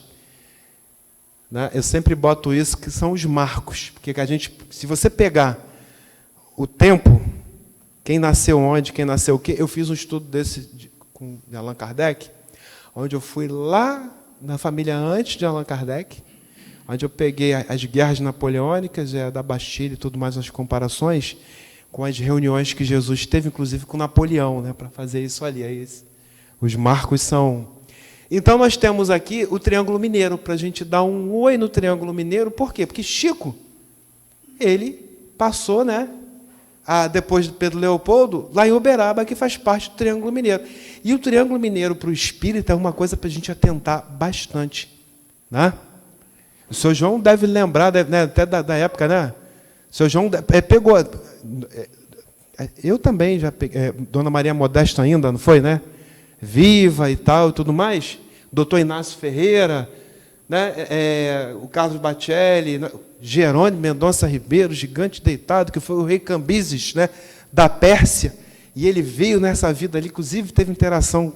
Né? Eu sempre boto isso, que são os marcos, porque se você pegar o tempo, quem nasceu onde, quem nasceu o quê, eu fiz um estudo desse com Allan Kardec, onde eu fui lá na família antes de Allan Kardec, onde eu peguei as guerras napoleônicas, da Bastilha e tudo mais, as comparações com as reuniões que Jesus teve, inclusive com Napoleão, né, para fazer isso ali. Aí, os marcos são... Então, nós temos aqui o Triângulo Mineiro, para a gente dar um oi no Triângulo Mineiro. Por quê? Porque Chico, ele passou, né, depois de Pedro Leopoldo, lá em Uberaba, que faz parte do Triângulo Mineiro. E o Triângulo Mineiro para o espírita é uma coisa para a gente atentar bastante, né? O senhor João deve lembrar, né, até da época, né? O senhor João pegou... Eu também já peguei... Dona Maria Modesto ainda, não foi, né? Viva e tal, e tudo mais. Doutor Inácio Ferreira, né? O Carlos Bacelli, Jerônimo Mendonça Ribeiro, gigante deitado, que foi o rei Cambises, né, da Pérsia. E ele veio nessa vida ali, inclusive teve interação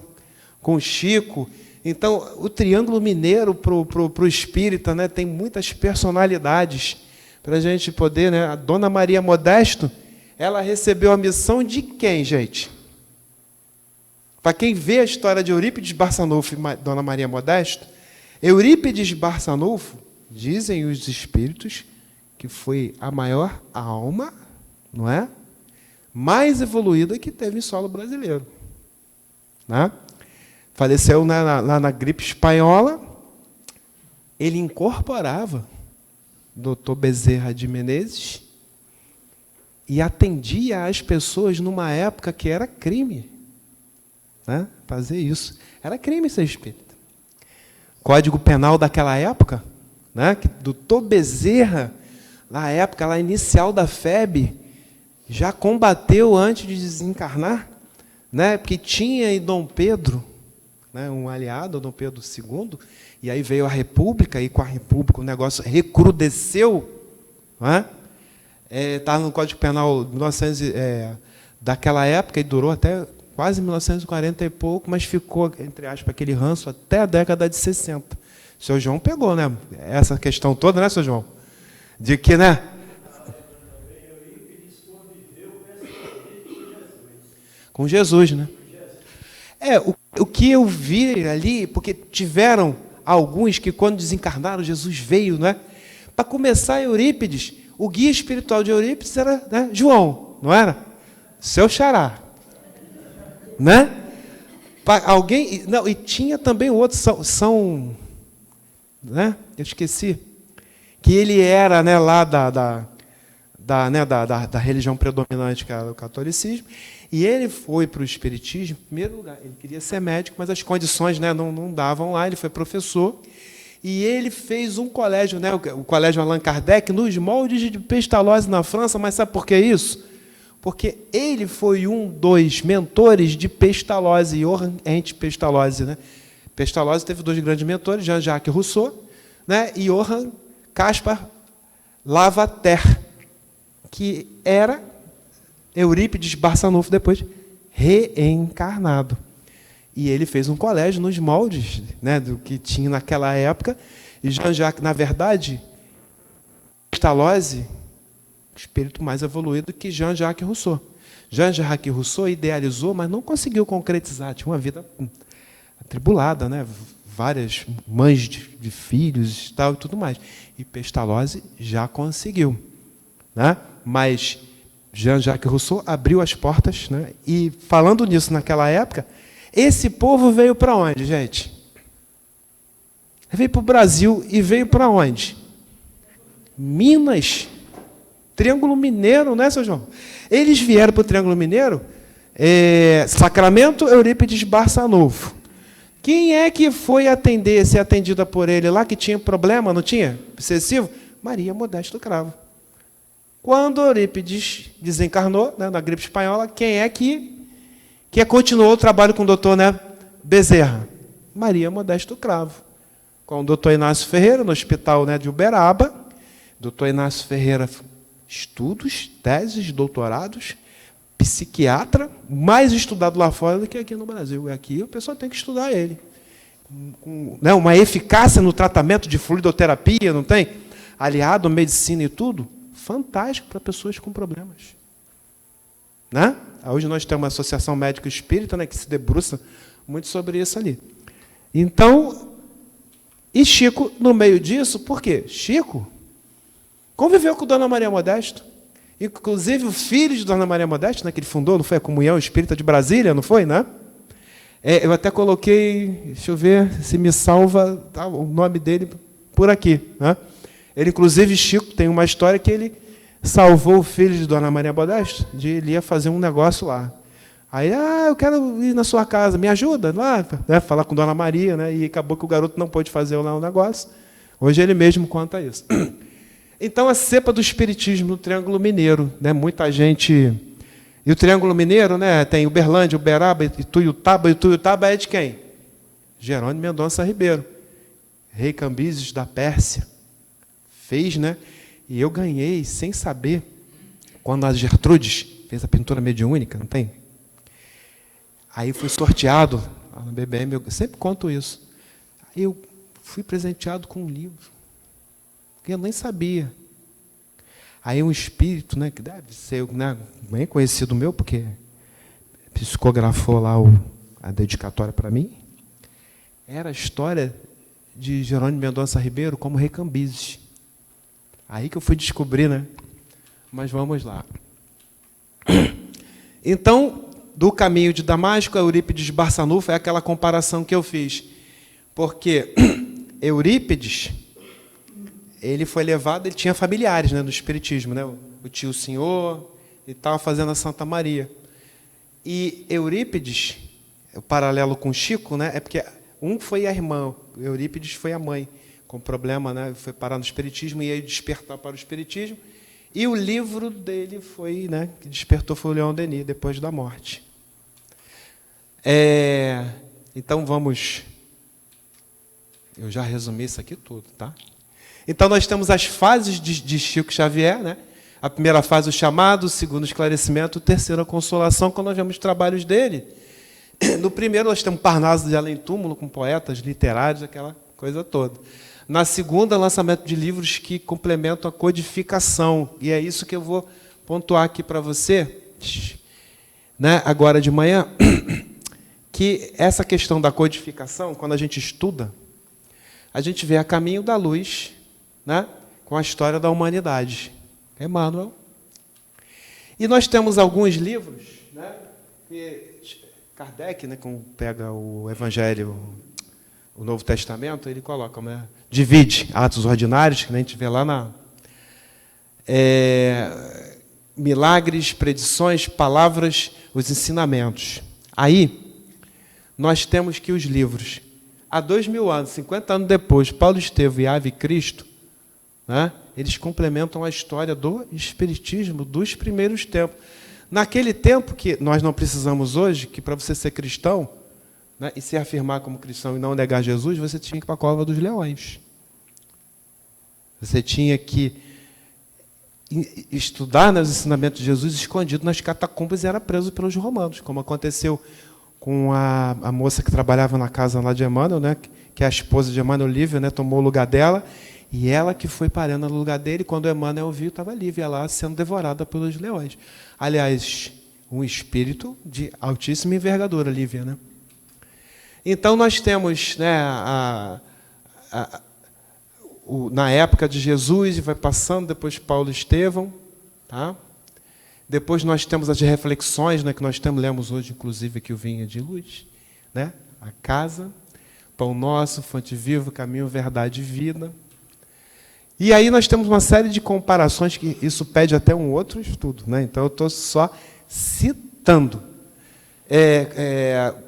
com o Chico. Então, o Triângulo Mineiro para o espírita, né, tem muitas personalidades para a gente poder... Né, a Dona Maria Modesto, ela recebeu a missão de quem, gente? Para quem vê a história de Eurípides Barçanufo e Dona Maria Modesto, Eurípides Barçanufo, dizem os espíritos, que foi a maior alma, não é? Mais evoluída que teve em solo brasileiro. Né? Faleceu lá na gripe espanhola. Ele incorporava Dr. Bezerra de Menezes e atendia as pessoas numa época que era crime, né? Fazer isso. Era crime ser espírita. Código Penal daquela época, né? Que Dr. Bezerra, na época lá inicial da FEB, já combateu antes de desencarnar, né? Porque tinha em Dom Pedro, né, um aliado, Dom Pedro II, e aí veio a República, e com a República o negócio recrudesceu, né? Estava no Código Penal 1900, daquela época, e durou até quase 1940 e pouco, mas ficou, entre aspas, aquele ranço até a década de 60. O senhor João pegou, né, essa questão toda, né, senhor João? De que, né? Com Jesus, né? O que eu vi ali, porque tiveram alguns que, quando desencarnaram, Jesus veio, né? Para começar, Eurípides, o guia espiritual de Eurípides era, né, João, não era? Seu xará. Né? Alguém, não, e tinha também outros, né? Eu esqueci. Que ele era, né, lá da religião predominante, que era o catolicismo, e ele foi para o espiritismo, em primeiro lugar, ele queria ser médico, mas as condições, né, não davam lá, ele foi professor, e ele fez um colégio, né, o Colégio Allan Kardec, nos moldes de Pestalozzi na França. Mas sabe por que isso? Porque ele foi um dos mentores de Pestalozzi, Johann Ent Pestalozzi, né? Pestalozzi teve dois grandes mentores, Jean-Jacques Rousseau, né, e Johann Caspar Lavater, que era Eurípides Barçanufo depois reencarnado. E ele fez um colégio nos moldes, né, do que tinha naquela época. E Jean-Jacques, na verdade, Pestalozzi, espírito mais evoluído que Jean-Jacques Rousseau. Jean-Jacques Rousseau idealizou, mas não conseguiu concretizar. Tinha uma vida atribulada, né? Várias mães de filhos e tal e tudo mais. E Pestalozzi já conseguiu, né? Mas Jean-Jacques Rousseau abriu as portas, né? E falando nisso naquela época, esse povo veio para onde, gente? Veio para o Brasil e veio para onde? Minas. Triângulo Mineiro, né, seu João? Eles vieram para o Triângulo Mineiro, Sacramento, Eurípides Barçanufo. Quem é que foi ser atendida por ele lá, que tinha problema, não tinha? Obsessivo? Maria Modesto Cravo. Quando Eurípides desencarnou, né, na gripe espanhola, quem é que continuou o trabalho com o doutor, né, Bezerra? Maria Modesto Cravo. Com o doutor Inácio Ferreira, no hospital, né, de Uberaba. Doutor Inácio Ferreira, estudos, teses, doutorados, psiquiatra, mais estudado lá fora do que aqui no Brasil. Aqui a pessoa tem que estudar ele. Né, uma eficácia no tratamento de fluidoterapia, não tem? Aliado à medicina e tudo. Fantástico para pessoas com problemas. Né? Hoje nós temos uma associação médico-espírita, né, que se debruça muito sobre isso ali. Então, E Chico, no meio disso, por quê? Chico conviveu com Dona Maria Modesto. Inclusive, o filho de Dona Maria Modesto, né, que ele fundou, não foi a Comunhão Espírita de Brasília, não foi, né? Eu até coloquei, deixa eu ver se me salva tá, o nome dele por aqui. Né? Ele, inclusive, Chico, tem uma história que ele salvou o filho de Dona Maria Modesto, de ele ia fazer um negócio lá. Aí, eu quero ir na sua casa, me ajuda lá, né, falar com Dona Maria, né, e acabou que o garoto não pôde fazer lá o negócio. Hoje ele mesmo conta isso. Então, a cepa do espiritismo no Triângulo Mineiro, né, muita gente... E o Triângulo Mineiro, né, tem Uberlândia, Uberaba, Ituiutaba. Ituiutaba é de quem? Jerônimo Mendonça Ribeiro, rei Cambises da Pérsia. Fez, né? E eu ganhei, sem saber, quando a Gertrudes fez a pintura mediúnica, não tem? Aí fui sorteado lá no BBM, eu sempre conto isso. Aí eu fui presenteado com um livro, que eu nem sabia. Aí um espírito, né, que deve ser, né, bem conhecido meu, porque psicografou lá a dedicatória para mim, era a história de Jerônimo Mendonça Ribeiro como rei Cambises. Aí que eu fui descobrir, né? Mas vamos lá. Então, do caminho de Damasco a Eurípides Barçanufo é aquela comparação que eu fiz. Porque Eurípides, ele foi levado, ele tinha familiares, né, no espiritismo, né? O tio Senhor, e estava fazendo a Santa Maria. E Eurípides, o paralelo com Chico, né, é porque um foi a irmã, Eurípides foi a mãe, com problema, né, foi parar no espiritismo e aí despertar para o espiritismo. E o livro dele foi, né, que despertou foi o Leon Denis, depois da morte. Então vamos... Eu já resumi isso aqui tudo, tá? Então nós temos as fases de Chico Xavier, né? A primeira fase, o chamado, o segundo, o esclarecimento, o terceiro, a consolação, quando nós vemos os trabalhos dele. No primeiro, nós temos Parnaso de Além Túmulo, com poetas literários, aquela coisa toda. Na segunda, lançamento de livros que complementam a codificação. E é isso que eu vou pontuar aqui para você, né, agora de manhã, que essa questão da codificação, quando a gente estuda, a gente vê a caminho da luz, né, com a história da humanidade. Emmanuel. E nós temos alguns livros, né, que Kardec, né, quando pega o Evangelho, o Novo Testamento, ele coloca, né, divide atos ordinários, que a gente vê lá na... milagres, predições, palavras, os ensinamentos. Aí, nós temos que os livros, há 2000 anos, 50 anos depois, Paulo Estevam e Ave Cristo, né, eles complementam a história do espiritismo dos primeiros tempos. Naquele tempo que nós não precisamos hoje, que para você ser cristão, né, e se afirmar como cristão e não negar Jesus, você tinha que ir para a cova dos leões. Você tinha que estudar, né, os ensinamentos de Jesus escondido nas catacumbas e era preso pelos romanos, como aconteceu com a moça que trabalhava na casa lá de Emmanuel, né, que é a esposa de Emmanuel, Lívia, né, tomou o lugar dela, e ela que foi parando no lugar dele, quando Emmanuel viu, estava Lívia lá sendo devorada pelos leões. Aliás, um espírito de altíssima envergadura, Lívia, né? Então, nós temos, né, na época de Jesus, e vai passando, depois Paulo Estevão, tá? Depois nós temos as reflexões, né, que nós lemos hoje, inclusive, aqui o Vinha de Luz, né? A casa, Pão Nosso, Fonte Viva, Caminho, Verdade e Vida. E aí nós temos uma série de comparações, que isso pede até um outro estudo, né? Então, eu estou só citando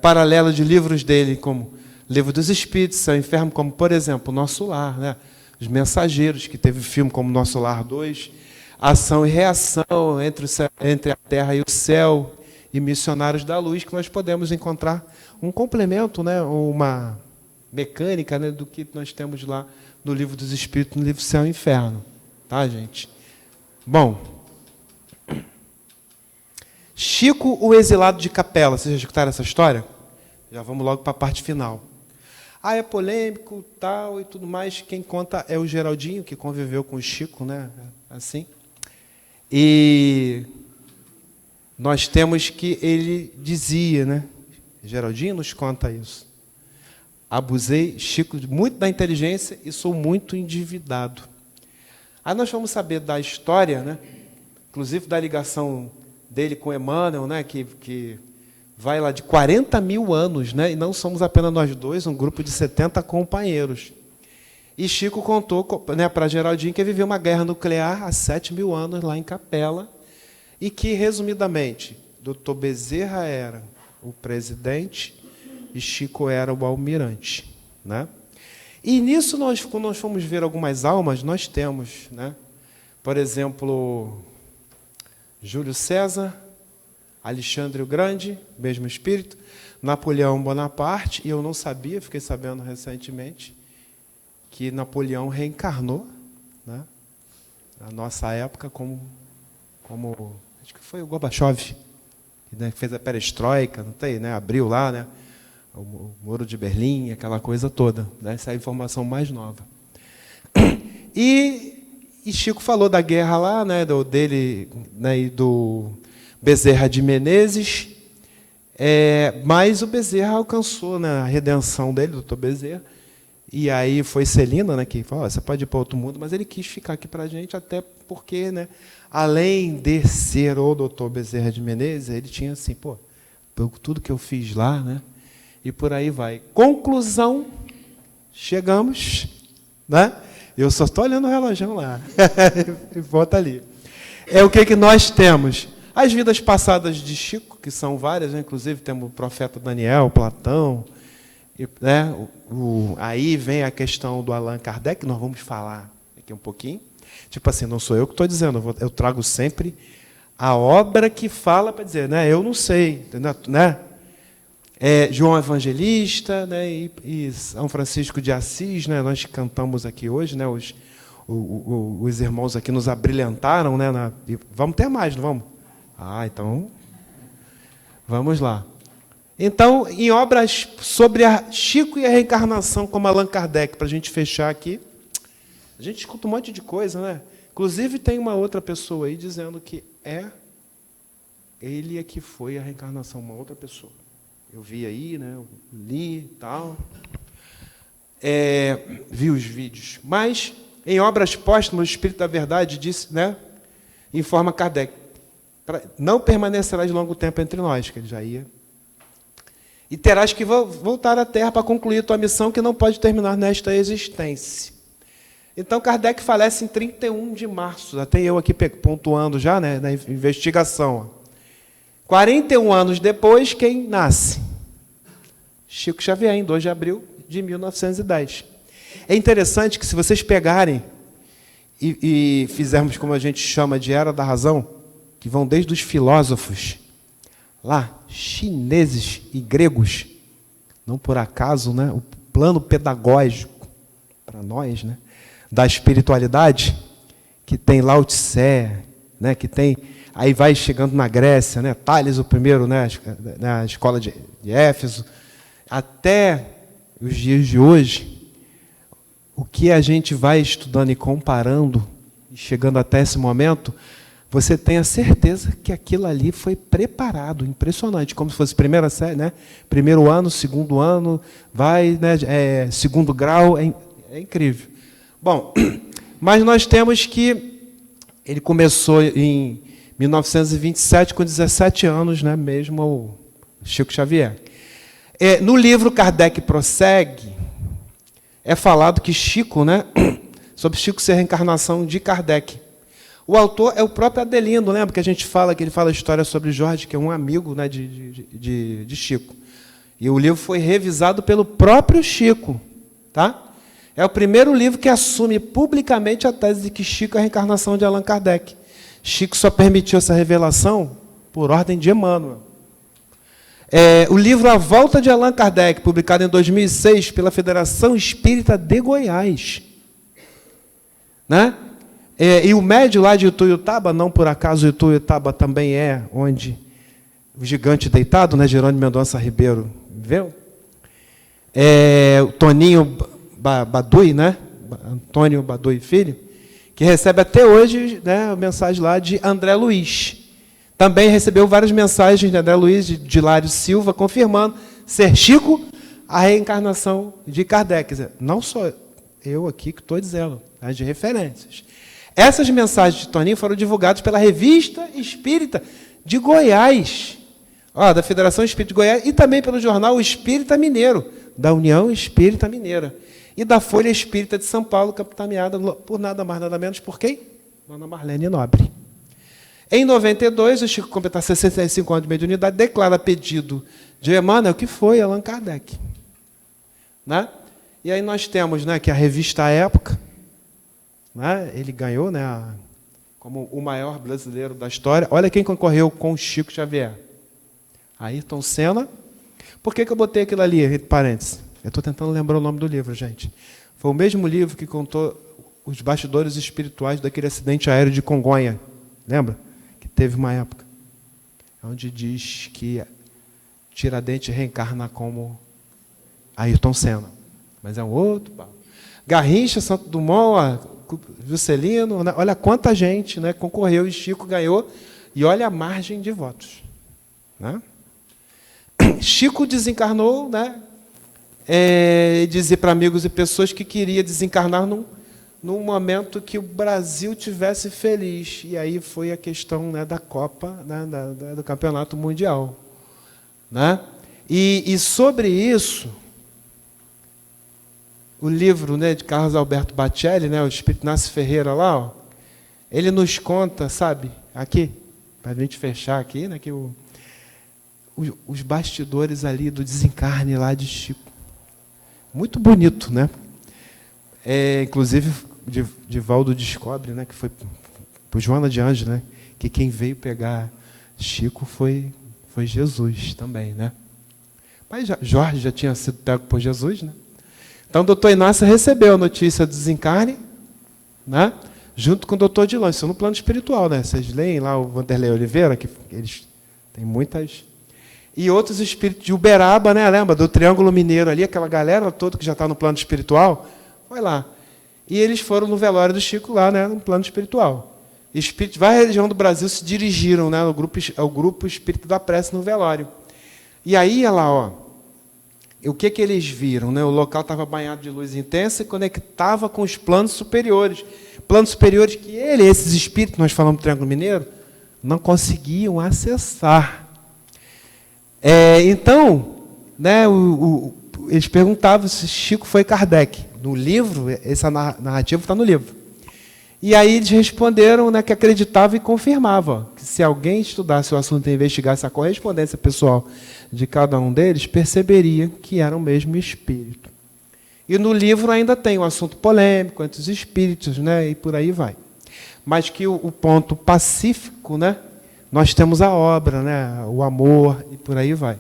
paralelo de livros dele, como Livro dos Espíritos, Céu e Inferno, como, por exemplo, Nosso Lar, né? Os Mensageiros, que teve filme como Nosso Lar 2, Ação e Reação, entre a Terra e o Céu, e Missionários da Luz, que nós podemos encontrar um complemento, né? Uma mecânica, né, do que nós temos lá no Livro dos Espíritos, no livro Céu e Inferno. Tá, gente? Bom, Chico, o exilado de Capela. Vocês já escutaram essa história? Já vamos logo para a parte final. É polêmico, tal, e tudo mais. Quem conta é o Geraldinho, que conviveu com o Chico, né? Assim. E nós temos que ele dizia, né? Geraldinho nos conta isso. abusei, Chico, muito da inteligência e sou muito endividado. Aí nós vamos saber da história, né? Inclusive da ligação dele com Emmanuel, né? Que vai lá de 40 mil anos, né? E não somos apenas nós dois, um grupo de 70 companheiros. E Chico contou, né, para Geraldinho que viveu uma guerra nuclear há 7 mil anos lá em Capela e que, resumidamente, Dr. Bezerra era o presidente e Chico era o almirante, né? E nisso, quando nós fomos ver algumas almas, nós temos, né, por exemplo, Júlio César, Alexandre o Grande, mesmo espírito, Napoleão Bonaparte, e eu não sabia, fiquei sabendo recentemente, que Napoleão reencarnou, né, na nossa época como acho que foi o Gorbachev, né, que fez a perestroika, não tem, né, abriu lá, né, o Muro de Berlim, aquela coisa toda, né, essa é a informação mais nova. E Chico falou da guerra lá, né, dele, né, e do Bezerra de Menezes, mas o Bezerra alcançou, né, a redenção dele, doutor Bezerra, e aí foi Celina, né, que falou, você pode ir para outro mundo, mas ele quis ficar aqui para a gente, até porque, né, além de ser o doutor Bezerra de Menezes, ele tinha assim, pô, tudo que eu fiz lá, né, e por aí vai. Conclusão, chegamos, né? Eu só estou olhando o relógio lá. Volta ali. É o que nós temos? As vidas passadas de Chico, que são várias, né? Inclusive temos o profeta Daniel, Platão, né? Aí vem a questão do Allan Kardec, que nós vamos falar aqui um pouquinho. Tipo assim, não sou eu que estou dizendo, eu trago sempre a obra que fala para dizer, né? Eu não sei, né? João Evangelista, né, e São Francisco de Assis, né, nós cantamos aqui hoje, né, os irmãos aqui nos abrilhantaram, né, vamos ter mais, não vamos? Então, vamos lá. Então, em obras sobre Chico e a reencarnação, como Allan Kardec, para a gente fechar aqui, a gente escuta um monte de coisa, né? Inclusive, tem uma outra pessoa aí dizendo que ele é que foi a reencarnação, uma outra pessoa. Eu vi aí, né? Eu li e tal. Vi os vídeos. Mas, em obras póstumas, o Espírito da Verdade disse, né? Informa Kardec. Não permanecerá de longo tempo entre nós, que ele já ia. E terás que voltar à Terra para concluir tua missão, que não pode terminar nesta existência. Então, Kardec falece em 31 de março. Até eu aqui pontuando já, né? Na investigação. 41 anos depois, quem nasce? Chico Xavier, em 2 de abril de 1910. É interessante que, se vocês pegarem e fizermos como a gente chama de Era da Razão, que vão desde os filósofos, lá, chineses e gregos, não por acaso, né, o plano pedagógico, para nós, né, da espiritualidade, que tem Lao Tse, né, que tem... Aí vai chegando na Grécia, né? Tales, o primeiro, né? Na escola de Éfeso, até os dias de hoje, o que a gente vai estudando e comparando, e chegando até esse momento, você tem a certeza que aquilo ali foi preparado, impressionante, como se fosse primeira série, né? Primeiro ano, segundo ano, vai, né? Segundo grau, é incrível. Bom, mas nós temos que ele começou em 1927, com 17 anos, né, mesmo o Chico Xavier. No livro Kardec Prossegue, é falado que Chico, né, sobre Chico ser a reencarnação de Kardec. O autor é o próprio Adelino, lembra que a gente fala, que ele fala a história sobre Jorge, que é um amigo, né, de Chico. E o livro foi revisado pelo próprio Chico. Tá? É o primeiro livro que assume publicamente a tese de que Chico é a reencarnação de Allan Kardec. Chico só permitiu essa revelação por ordem de Emmanuel. O livro A Volta de Allan Kardec, publicado em 2006 pela Federação Espírita de Goiás. Né? E o médio lá de Ituiutaba, não por acaso Ituiutaba também é onde o gigante deitado, né, Jerônimo Mendonça Ribeiro, viu? O Toninho Badui, né? Antônio Badui Filho, que recebe até hoje, né, a mensagem lá de André Luiz. Também recebeu várias mensagens de André Luiz, de Hilário Silva, confirmando ser Chico a reencarnação de Kardec. Quer dizer, não sou eu aqui que estou dizendo, as de referências. Essas mensagens de Toninho foram divulgadas pela Revista Espírita de Goiás, da Federação Espírita de Goiás, e também pelo jornal Espírita Mineiro, da União Espírita Mineira, e da Folha Espírita de São Paulo, capitaneada por nada mais, nada menos por quem? Dona Marlene Nobre. Em 92, o Chico completar 65 anos de mediunidade, declara pedido de Emmanuel, que foi Allan Kardec. Né? E aí nós temos, né, que a revista Época, né, ele ganhou, né, como o maior brasileiro da história. Olha quem concorreu com o Chico Xavier. Ayrton Senna. Por que eu botei aquilo ali, entre parênteses? Eu estou tentando lembrar o nome do livro, gente. Foi o mesmo livro que contou os bastidores espirituais daquele acidente aéreo de Congonha. Lembra? Que teve uma época. Onde diz que Tiradentes reencarna como Ayrton Senna. Mas é um outro. Garrincha, Santo Dumont, Juscelino, né? Olha quanta gente, né, concorreu e Chico ganhou. E olha a margem de votos. Né? Chico desencarnou, né? Dizer para amigos e pessoas que queria desencarnar num momento que o Brasil tivesse feliz. E aí foi a questão, né, da Copa, né, do Campeonato Mundial. Né? E sobre isso, o livro, né, de Carlos Alberto Bacelli, né, o Espírito Inácio Ferreira lá, ele nos conta, sabe, aqui, para a gente fechar aqui, né, que os bastidores ali do desencarne lá de Chico. Muito bonito, né? Inclusive, Divaldo descobre, né, que foi por Joana de Anjos, né, que quem veio pegar Chico foi Jesus também, né? Mas Jorge já tinha sido pego por Jesus, né? Então, o doutor Inácio recebeu a notícia do desencarne, né, junto com o doutor Dilon, isso no plano espiritual, né? Vocês leem lá o Vanderlei Oliveira, que eles têm muitas... E outros espíritos de Uberaba, né? Lembra? Do Triângulo Mineiro ali, aquela galera toda que já está no plano espiritual, foi lá. E eles foram no velório do Chico lá, né, no plano espiritual. Espíritos de várias regiões do Brasil se dirigiram, né, ao grupo Espírito da Prece no velório. E aí, olha lá, o que eles viram? Né? O local estava banhado de luz intensa e conectava com os planos superiores. Planos superiores que esses espíritos, nós falamos do Triângulo Mineiro, não conseguiam acessar. Então, né, eles perguntavam se Chico foi Kardec. No livro, essa narrativa está no livro. E aí eles responderam, né, que acreditavam e confirmavam que se alguém estudasse o assunto e investigasse a correspondência pessoal de cada um deles, perceberia que era o mesmo espírito. E no livro ainda tem um assunto polêmico entre os espíritos, né, e por aí vai. Mas que o ponto pacífico, né, nós temos a obra, né, o amor, e por aí vai.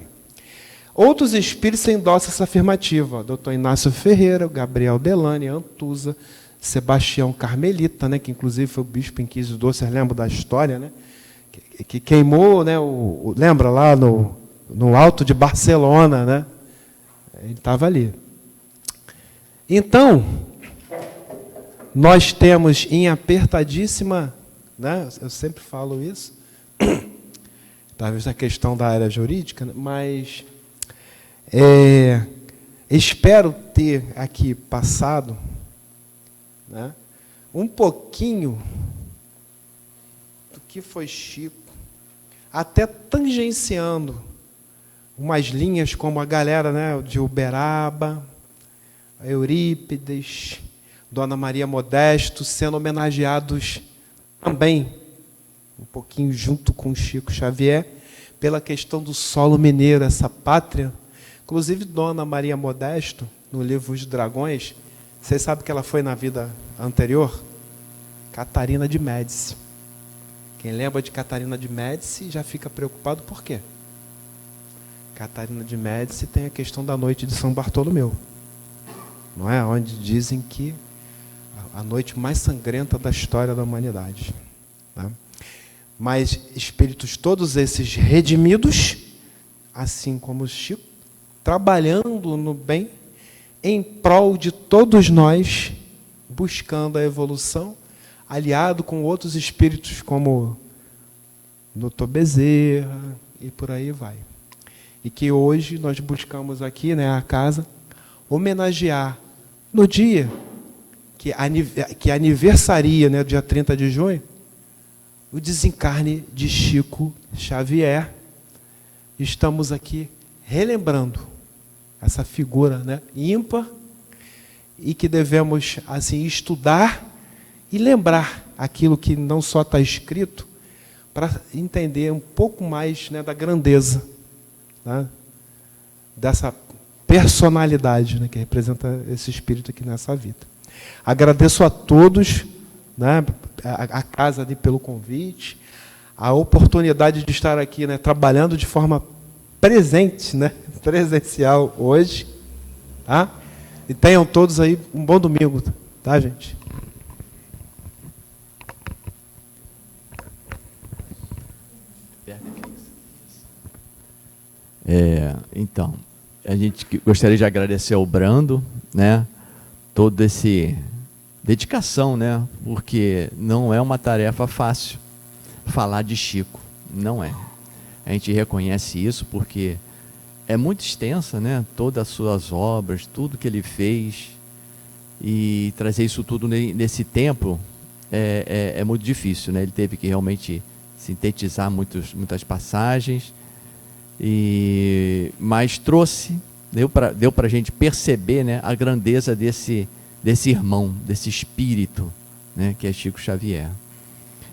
Outros espíritos endossam essa afirmativa. Dr. Inácio Ferreira, Gabriel Delane, Antusa, Sebastião Carmelita, né, que inclusive foi o bispo inquisidor, vocês lembram da história, né, que queimou, né, lembra lá no alto de Barcelona, né, ele estava ali. Então, nós temos em apertadíssima, né, eu sempre falo isso, talvez a questão da área jurídica, mas espero ter aqui passado, né, um pouquinho do que foi Chico, até tangenciando umas linhas como a galera, né, de Uberaba, Eurípides, Dona Maria Modesto, sendo homenageados também, um pouquinho junto com Chico Xavier, pela questão do solo mineiro, essa pátria. Inclusive, Dona Maria Modesto, no livro Os Dragões, vocês sabem que ela foi na vida anterior? Catarina de Médici. Quem lembra de Catarina de Médici já fica preocupado por quê? Catarina de Médici tem a questão da noite de São Bartolomeu, não é? Onde dizem que a noite mais sangrenta da história da humanidade. Né? Mas espíritos todos esses redimidos, assim como Chico, trabalhando no bem, em prol de todos nós, buscando a evolução, aliado com outros espíritos como Dr. Bezerra, e por aí vai. e que hoje nós buscamos aqui, né, a casa, homenagear no dia que aniversaria, né, dia 30 de junho, o desencarne de Chico Xavier. Estamos aqui relembrando essa figura, né, ímpar, e que devemos assim estudar e lembrar aquilo que não só está escrito, para entender um pouco mais, né, da grandeza, né, dessa personalidade, né, que representa esse espírito aqui nessa vida. Agradeço a todos, né, a casa ali pelo convite, a oportunidade de estar aqui, né, trabalhando de forma presente, né, presencial hoje, tá? E tenham todos aí um bom domingo, tá, gente?
Então, a gente gostaria de agradecer ao Brando, né, toda essa dedicação, né, porque não é uma tarefa fácil falar de Chico, não é. A gente reconhece isso porque é muito extensa, né, todas as suas obras, tudo que ele fez, e trazer isso tudo nesse tempo é muito difícil, né? Ele teve que realmente sintetizar muitas passagens, mas deu para a gente perceber, né, a grandeza desse irmão, desse espírito, né, que é Chico Xavier.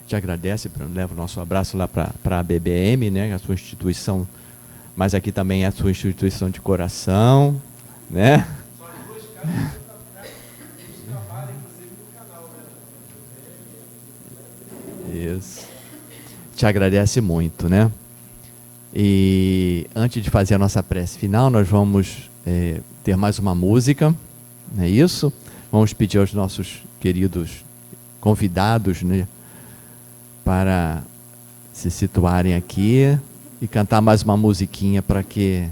Te agradece, leva o nosso abraço lá para a BBM, né, a sua instituição, mas aqui também é a sua instituição de coração, né? Isso. Te agradece muito, né? E antes de fazer a nossa prece final, nós vamos ter mais uma música, não é isso? Vamos pedir aos nossos queridos convidados, né, para se situarem aqui e cantar mais uma musiquinha para que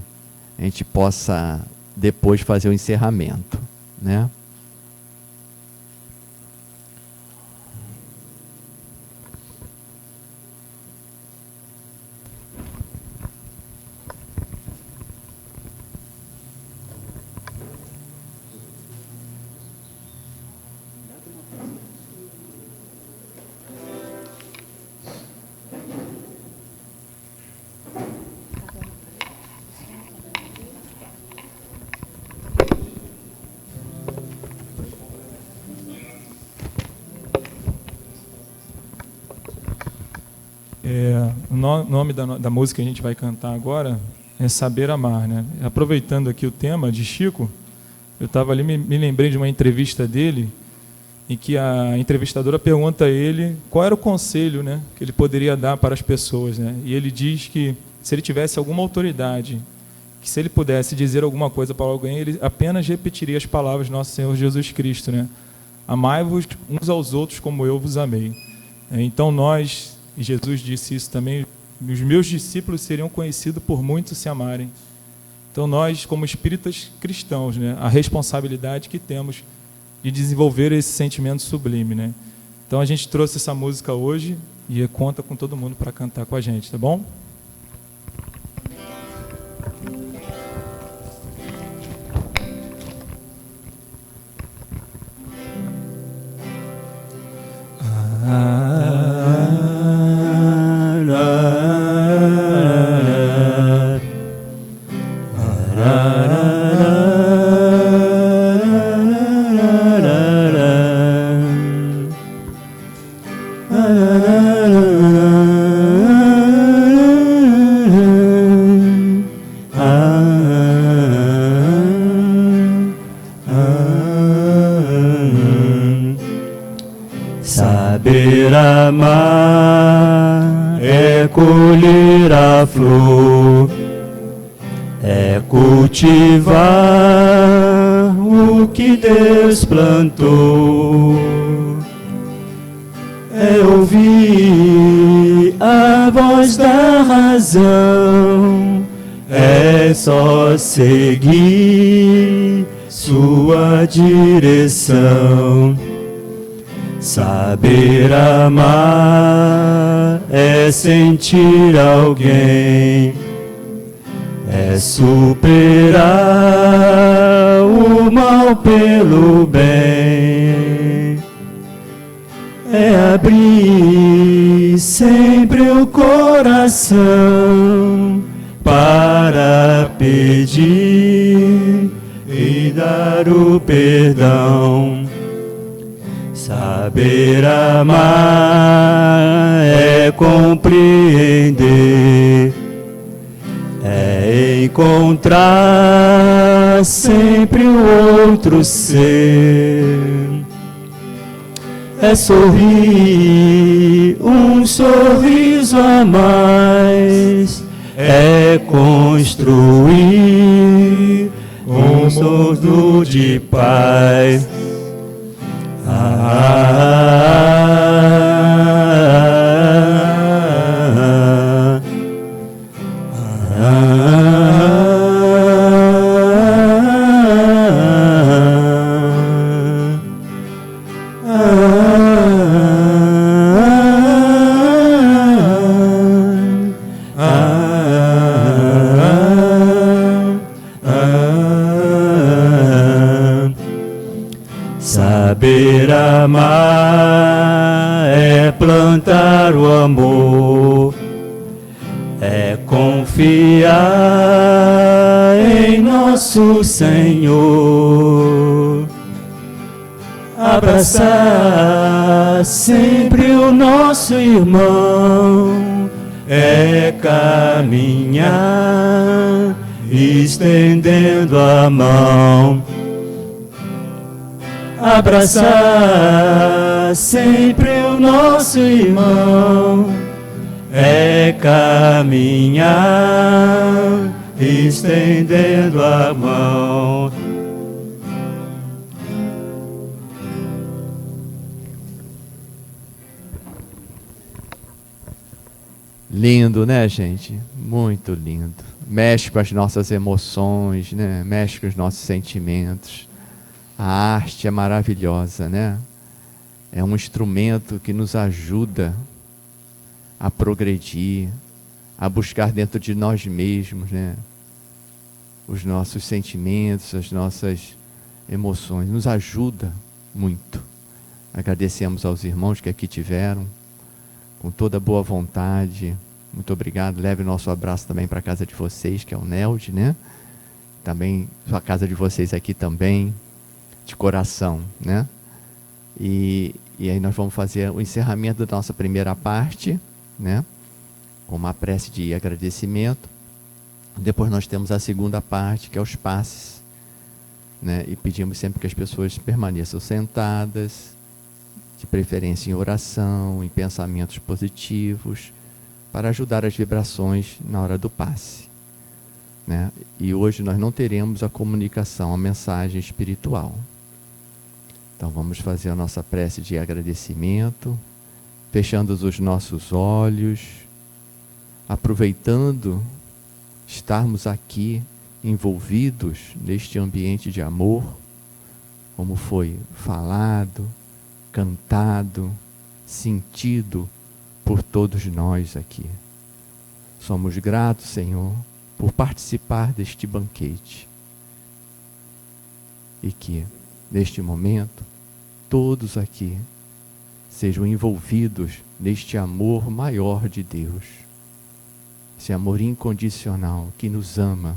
a gente possa depois fazer o encerramento, né?
O nome da música que a gente vai cantar agora é Saber Amar, né? Aproveitando aqui o tema de Chico, eu estava ali, me lembrei de uma entrevista dele, em que a entrevistadora pergunta a ele qual era o conselho, né, que ele poderia dar para as pessoas, né? E ele diz que se ele tivesse alguma autoridade, que se ele pudesse dizer alguma coisa para alguém, ele apenas repetiria as palavras de nosso Senhor Jesus Cristo, né? Amai-vos uns aos outros como eu vos amei. Então nós, e Jesus disse isso também, os meus discípulos seriam conhecidos por muitos se amarem. Então nós, como espíritas cristãos, né, a responsabilidade que temos de desenvolver esse sentimento sublime, né? Então a gente trouxe essa música hoje e conta com todo mundo para cantar com a gente, tá bom? Saber amar é colher a flor, é cultivar o que Deus plantou, é ouvir a voz da razão, é só seguir sua direção. Saber amar é sentir alguém, é
superar o mal pelo bem, é abrir sempre o coração para pedir e dar o perdão. Saber amar é compreender, é encontrar sempre o outro ser, é sorrir um sorriso a mais, é construir um mundo de paz. Saber amar é plantar o amor, é confiar em nosso Senhor, abraçar sempre o nosso irmão, é caminhar estendendo a mão. Abraçar sempre o nosso irmão, é caminhar estendendo a mão.
Lindo, né, gente? Muito lindo. Mexe com as nossas emoções, né? Mexe com os nossos sentimentos. A arte é maravilhosa, né? É um instrumento que nos ajuda a progredir, a buscar dentro de nós mesmos, né? Os nossos sentimentos, as nossas emoções. Nos ajuda muito. Agradecemos aos irmãos que aqui tiveram, com toda boa vontade. Muito obrigado. Leve o nosso abraço também para a casa de vocês, que é o Nelde, né? Também, a casa de vocês aqui também, de coração, né? E aí nós vamos fazer o encerramento da nossa primeira parte, né? Com uma prece de agradecimento. Depois nós temos a segunda parte, que é os passes, né? E pedimos sempre que as pessoas permaneçam sentadas, de preferência em oração, em pensamentos positivos, para ajudar as vibrações na hora do passe, né? E hoje nós não teremos a comunicação, a mensagem espiritual. Então vamos fazer a nossa prece de agradecimento, fechando os nossos olhos, aproveitando estarmos aqui envolvidos neste ambiente de amor, como foi falado, cantado, sentido por todos nós aqui. Somos gratos, Senhor, por participar deste banquete. E que, neste momento, todos aqui sejam envolvidos neste amor maior de Deus. Esse amor incondicional que nos ama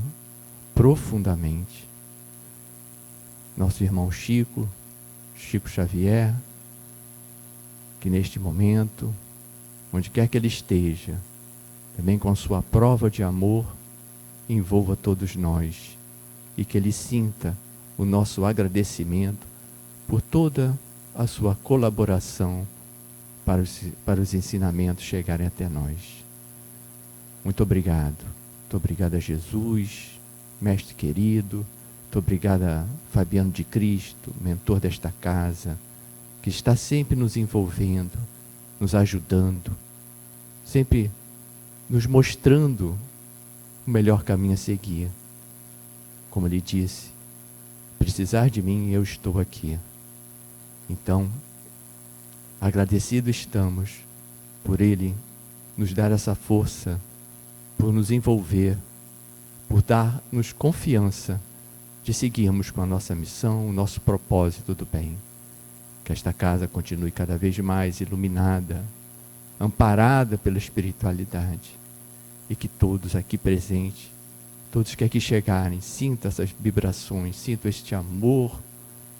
profundamente. Nosso irmão Chico Xavier, que neste momento, onde quer que ele esteja, também com sua prova de amor, envolva todos nós e que ele sinta o nosso agradecimento por toda a sua colaboração para os ensinamentos chegarem até nós. Muito obrigado. Muito obrigado a Jesus, mestre querido. Muito obrigado a Fabiano de Cristo, mentor desta casa, que está sempre nos envolvendo, nos ajudando, sempre nos mostrando o melhor caminho a seguir. Como ele disse, precisar de mim, eu estou aqui. Então, agradecidos estamos por ele nos dar essa força, por nos envolver, por dar-nos confiança de seguirmos com a nossa missão, o nosso propósito do bem. Que esta casa continue cada vez mais iluminada, amparada pela espiritualidade, e que todos aqui presentes, todos que aqui chegarem, sintam essas vibrações, sintam este amor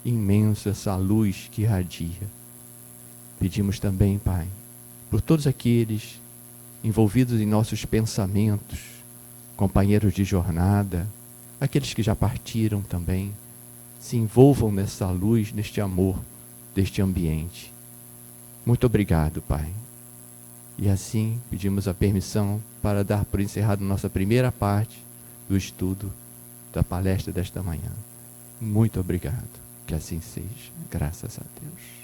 imenso, essa luz que irradia. Pedimos também, Pai, por todos aqueles envolvidos em nossos pensamentos, companheiros de jornada, aqueles que já partiram também, se envolvam nessa luz, neste amor, deste ambiente. Muito obrigado, Pai. E assim pedimos a permissão para dar por encerrado nossa primeira parte do estudo da palestra desta manhã. Muito obrigado. Que assim seja. Graças a Deus.